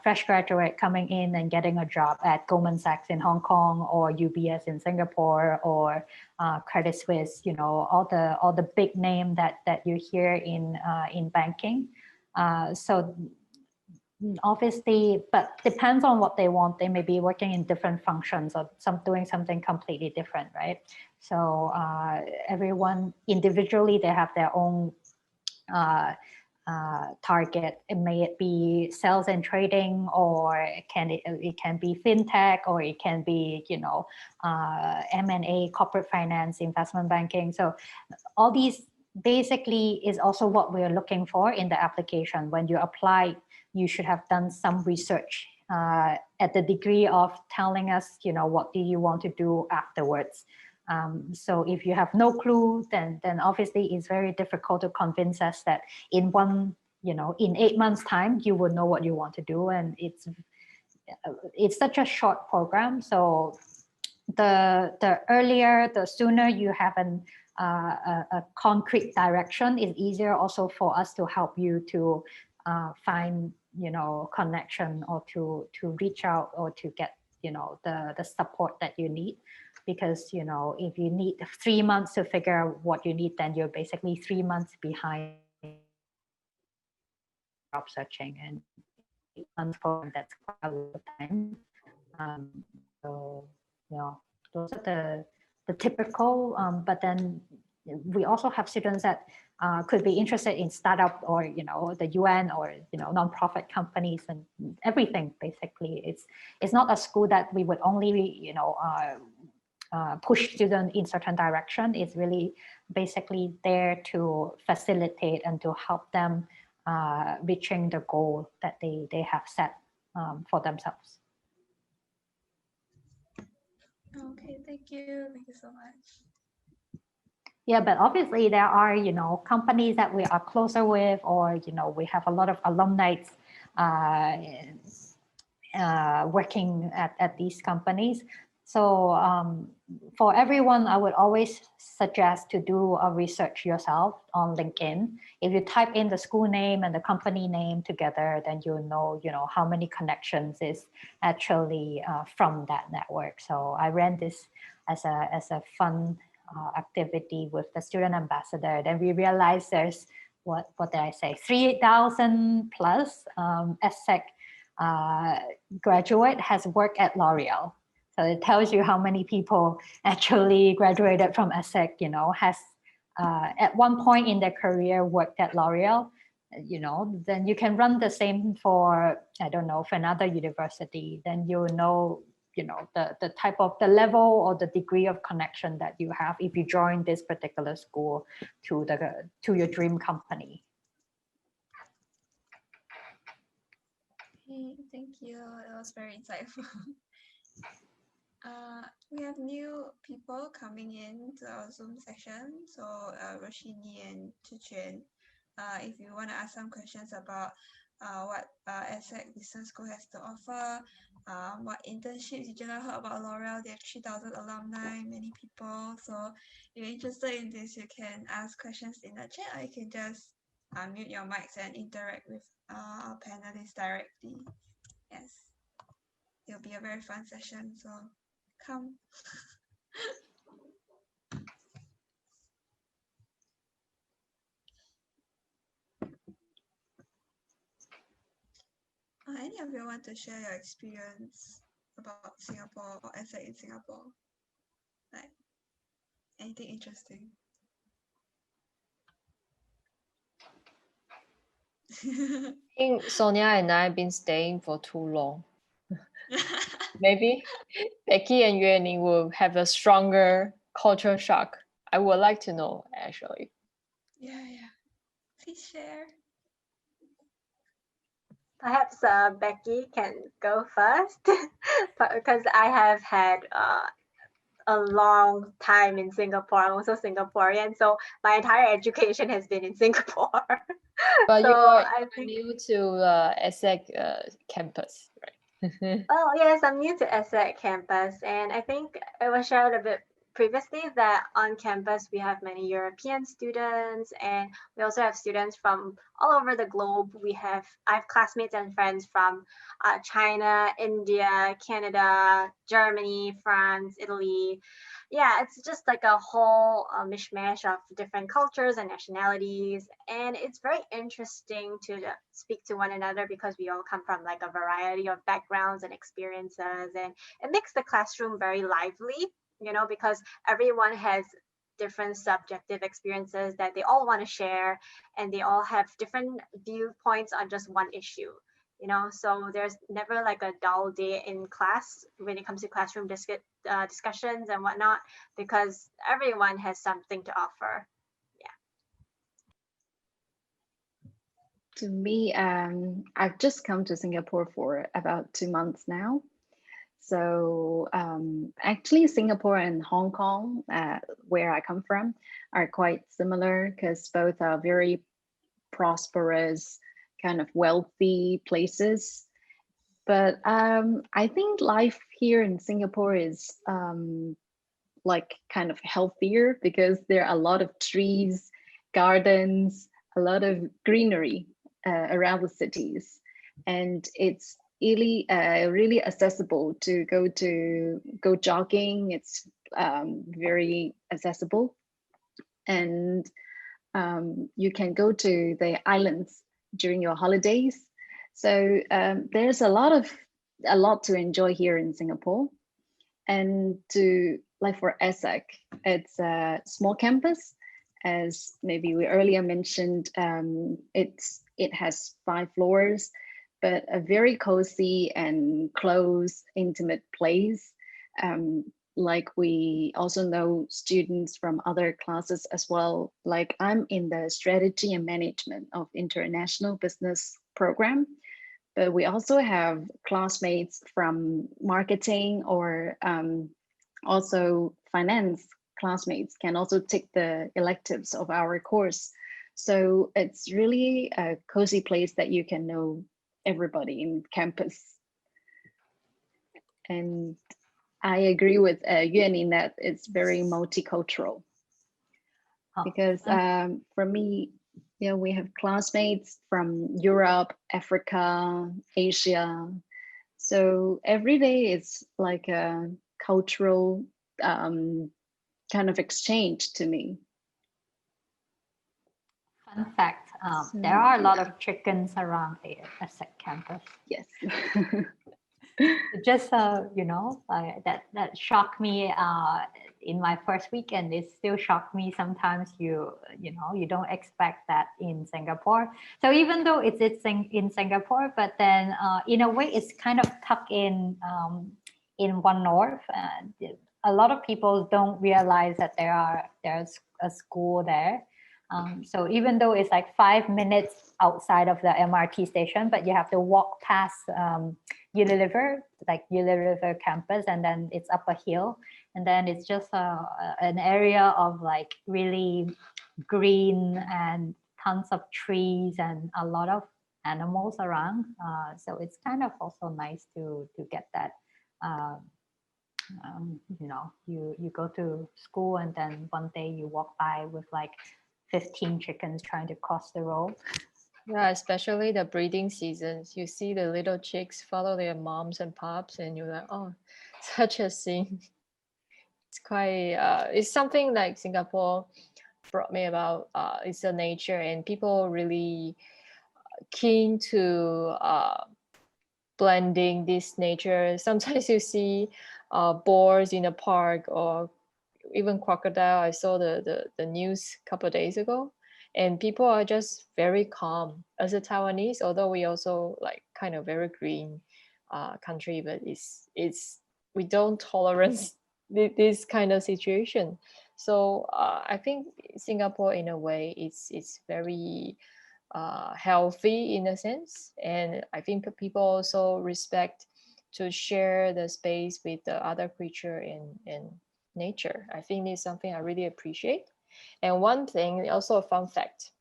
[SPEAKER 3] fresh graduate coming in and getting a job at Goldman Sachs in Hong Kong or UBS in Singapore or Credit Suisse, you know, all the big name that you hear in banking. So obviously, but depends on what they want. They may be working in different functions or doing something completely different, right? So everyone individually, they have their own target. May it be sales and trading, or it can be fintech, or it can be, you know, M&A, corporate finance, investment banking. So all these basically is also what we're looking for in the application. When you apply, you should have done some research at the degree of telling us, you know, what do you want to do afterwards. So if you have no clue, then obviously it's very difficult to convince us that in 8 months time, you would know what you want to do. And it's such a short program. So the earlier, the sooner you have a concrete direction, is easier also for us to help you to find, you know, connection, or to reach out, or to get, you know, the support that you need. Because, you know, if you need 3 months to figure out what you need, then you're basically 3 months behind job searching, and 8 months program, that's quite a lot of time. So, you know, those are the typical, but then we also have students that could be interested in startup or the UN or nonprofit companies and everything. Basically, it's not a school that we would only push students in certain direction. It's really basically there to facilitate and to help them reaching the goal that they have set for themselves.
[SPEAKER 5] Okay, thank you so much.
[SPEAKER 3] Yeah, but obviously there are, companies that we are closer with, or, we have a lot of alumni working at these companies. So for everyone, I would always suggest to do a research yourself on LinkedIn. If you type in the school name and the company name together, then you'll know, how many connections is actually from that network. So I ran this as a fun activity with the student ambassador. Then we realized there's what did I say, 3,000 plus ESSEC graduate has worked at L'Oreal. So it tells you how many people actually graduated from ESSEC, has at one point in their career worked at L'Oreal. Then you can run the same for, I don't know, for another university. Then you know, the type of the level or the degree of connection that you have if you join this particular school to your dream company.
[SPEAKER 5] Okay, thank you. It was very insightful. We have new people coming in to our Zoom session. So Roshini and Chuchen, if you want to ask some questions about what ESSEC Business School has to offer, what internships you just heard about L'Oreal. They have 3,000 alumni, many people. So if you're interested in this, you can ask questions in the chat, or you can just mute your mics and interact with our panelists directly. Yes, it'll be a very fun session. So come. Any of you want to share your experience about Singapore or ESSEC in Singapore? Like anything interesting?
[SPEAKER 1] I think Sonia and I have been staying for too long. Maybe Becky and Yuening will have a stronger culture shock. I would like to know, actually.
[SPEAKER 5] Yeah. Please share.
[SPEAKER 9] Perhaps Becky can go first, because I have had a long time in Singapore. I'm also Singaporean, so my entire education has been in Singapore.
[SPEAKER 1] But
[SPEAKER 9] so
[SPEAKER 1] you're new to ESSEC campus, right?
[SPEAKER 9] Oh yes, I'm new to ESSEC campus, and I think it was shared a bit previously that on campus we have many European students, and we also have students from all over the globe. I have classmates and friends from China, India, Canada, Germany, France, Italy. Yeah, it's just like a whole mishmash of different cultures and nationalities, and it's very interesting to speak to one another because we all come from like a variety of backgrounds and experiences, and it makes the classroom very lively, because everyone has different subjective experiences that they all want to share, and they all have different viewpoints on just one issue. So there's never like a dull day in class when it comes to classroom discussions and whatnot, because everyone has something to offer.
[SPEAKER 10] To me, I've just come to Singapore for about 2 months now. So actually Singapore and Hong Kong, where I come from, are quite similar because both are very prosperous, kind of wealthy places. But I think life here in Singapore is like kind of healthier because there are a lot of trees, gardens, a lot of greenery around the cities, and it's really accessible to go jogging. It's very accessible, and you can go to the islands during your holidays. So there's a lot to enjoy here in Singapore. And to like for ESSEC, it's a small campus, as maybe we earlier mentioned, it has 5 floors, but a very cozy and close, intimate place. Like we also know students from other classes as well. Like I'm in the strategy and management of international business program, but we also have classmates from marketing or also finance classmates can also take the electives of our course. So it's really a cozy place that you can know everybody in campus. And I agree with Yuan in that it's very multicultural. Because for me, we have classmates from Europe, Africa, Asia. So every day it's like a cultural kind of exchange to me.
[SPEAKER 3] Fun fact, there are a lot of chickens around the ESSEC campus.
[SPEAKER 10] Yes.
[SPEAKER 3] Just that shocked me in my first weekend. It still shocked me sometimes. You don't expect that in Singapore. So even though it's in Singapore, but then in a way it's kind of tucked in One North. A lot of people don't realize that there's a school there. So even though it's like 5 minutes outside of the MRT station, but you have to walk past Unilever campus, and then it's up a hill, and then it's just an area of like really green and tons of trees and a lot of animals around. So it's kind of also nice to get that. You go to school and then one day you walk by with like 15 chickens trying to cross the road.
[SPEAKER 1] Yeah, especially the breeding seasons. You see the little chicks follow their moms and pops, and you're like, oh, such a scene. It's quite, it's something like Singapore brought me about. It's the nature, and people really keen to blending this nature. Sometimes you see boars in a park or even crocodile. I saw the news a couple of days ago, and people are just very calm. As a Taiwanese, although we also like kind of very green country, but it's we don't tolerate this kind of situation. So I think Singapore in a way it's very healthy in a sense, and I think people also respect to share the space with the other creature in nature. I think it's something I really appreciate. And one thing, also a fun fact.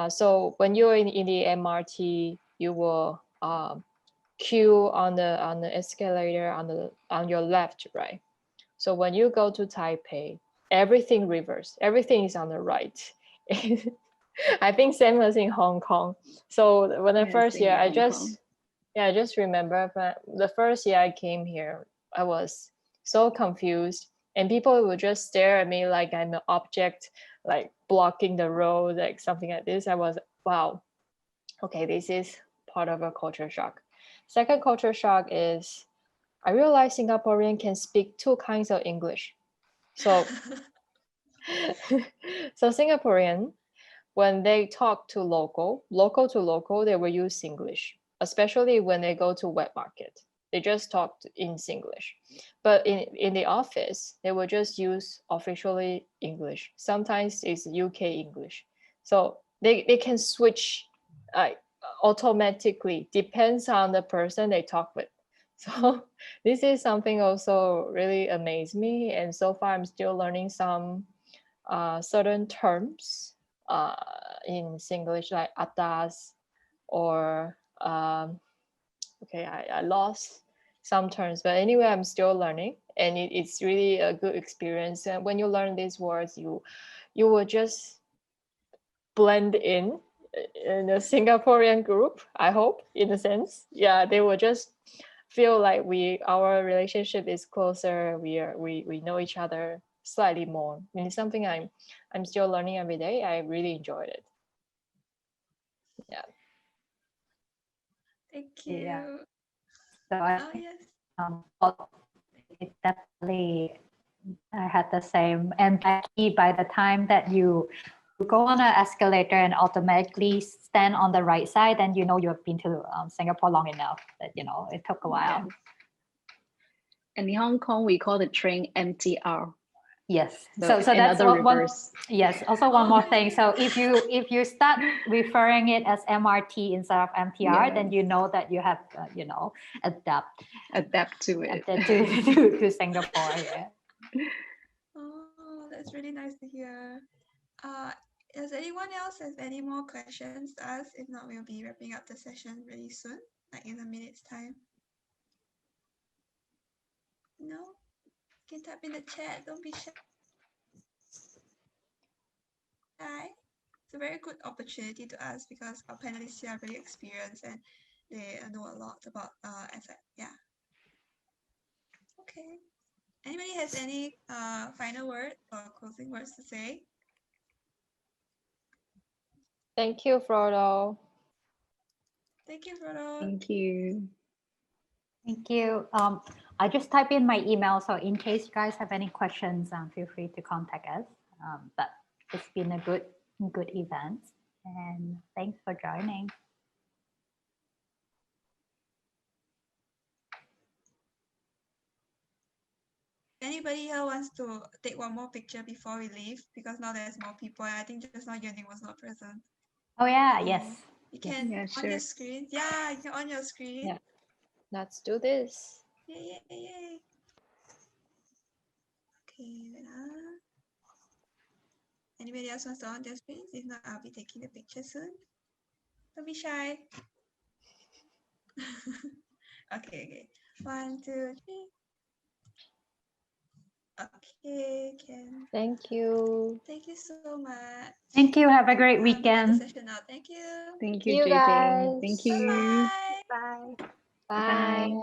[SPEAKER 1] So when you're in the MRT, you will queue on the escalator on your left, right? So when you go to Taipei, everything reverse. Everything is on the right. I think same as in Hong Kong. So when the first year, I just remember the first year I came here, I was so confused, and people would just stare at me like I'm an object, like blocking the road, like something like this. I was, wow, okay, this is part of a culture shock. Second culture shock is I realized Singaporean can speak 2 kinds of English. So, so Singaporean, when they talk to local to local, they will use Singlish, especially when they go to wet market. They just talk in Singlish. But in the office, they will just use officially English. Sometimes it's UK English. So they can switch automatically, depends on the person they talk with. So this is something also really amazed me. And so far, I'm still learning some certain terms in Singlish, like atas, or okay, I lost some terms, but anyway, I'm still learning, and it's really a good experience. And when you learn these words, you will just blend in a Singaporean group, I hope, in a sense. Yeah, they will just feel like our relationship is closer. We know each other slightly more. I mean, it's something I'm still learning every day. I really enjoyed it. Yeah.
[SPEAKER 5] Thank you.
[SPEAKER 3] Yeah. So I
[SPEAKER 5] Oh yes.
[SPEAKER 3] it's definitely I had the same. And Becky, by the time that you go on an escalator and automatically stand on the right side, then you know you have been to Singapore long enough that, you know, it took a while.
[SPEAKER 10] And in Hong Kong, we call the train MTR.
[SPEAKER 3] Yes. So that's one. Yes. Also one more thing. So if you start referring it as MRT instead of MTR, then you know that you have you know, adapt
[SPEAKER 10] to it.
[SPEAKER 3] to Singapore. Yeah.
[SPEAKER 5] Oh, that's really nice to hear. Does anyone else have any more questions to ask? If not, we'll be wrapping up the session really soon, like in a minute's time. No? You can type in the chat. Don't be shy. It's a very good opportunity to ask because our panelists here are very experienced and they know a lot about ESSEC. Yeah. Okay. Anybody has any final word or closing words to say?
[SPEAKER 1] Thank you, Frodo.
[SPEAKER 5] Thank you, Frodo.
[SPEAKER 10] Thank you.
[SPEAKER 3] Thank you. I just type in my email, so in case you guys have any questions, feel free to contact us. But it's been a good event, and thanks for joining.
[SPEAKER 5] Anybody here wants to take one more picture before we leave? Because now there's more people. I think just now Yuning was not present.
[SPEAKER 3] Oh yeah, yes.
[SPEAKER 5] You can on your screen. Yeah, you can on your screen.
[SPEAKER 1] Yeah. Let's do this.
[SPEAKER 5] Yay, yay, yay. Okay, wait. Anybody else wants to on their screens? If not, I'll be taking the picture soon. Don't be shy. Okay. 1, 2, 3. Okay, Ken.
[SPEAKER 1] Thank you.
[SPEAKER 5] Thank you so much.
[SPEAKER 3] Thank you. Have a great weekend.
[SPEAKER 5] Session out. Thank you.
[SPEAKER 10] Thank you, JJ. Thank you.
[SPEAKER 9] Bye.
[SPEAKER 1] Bye.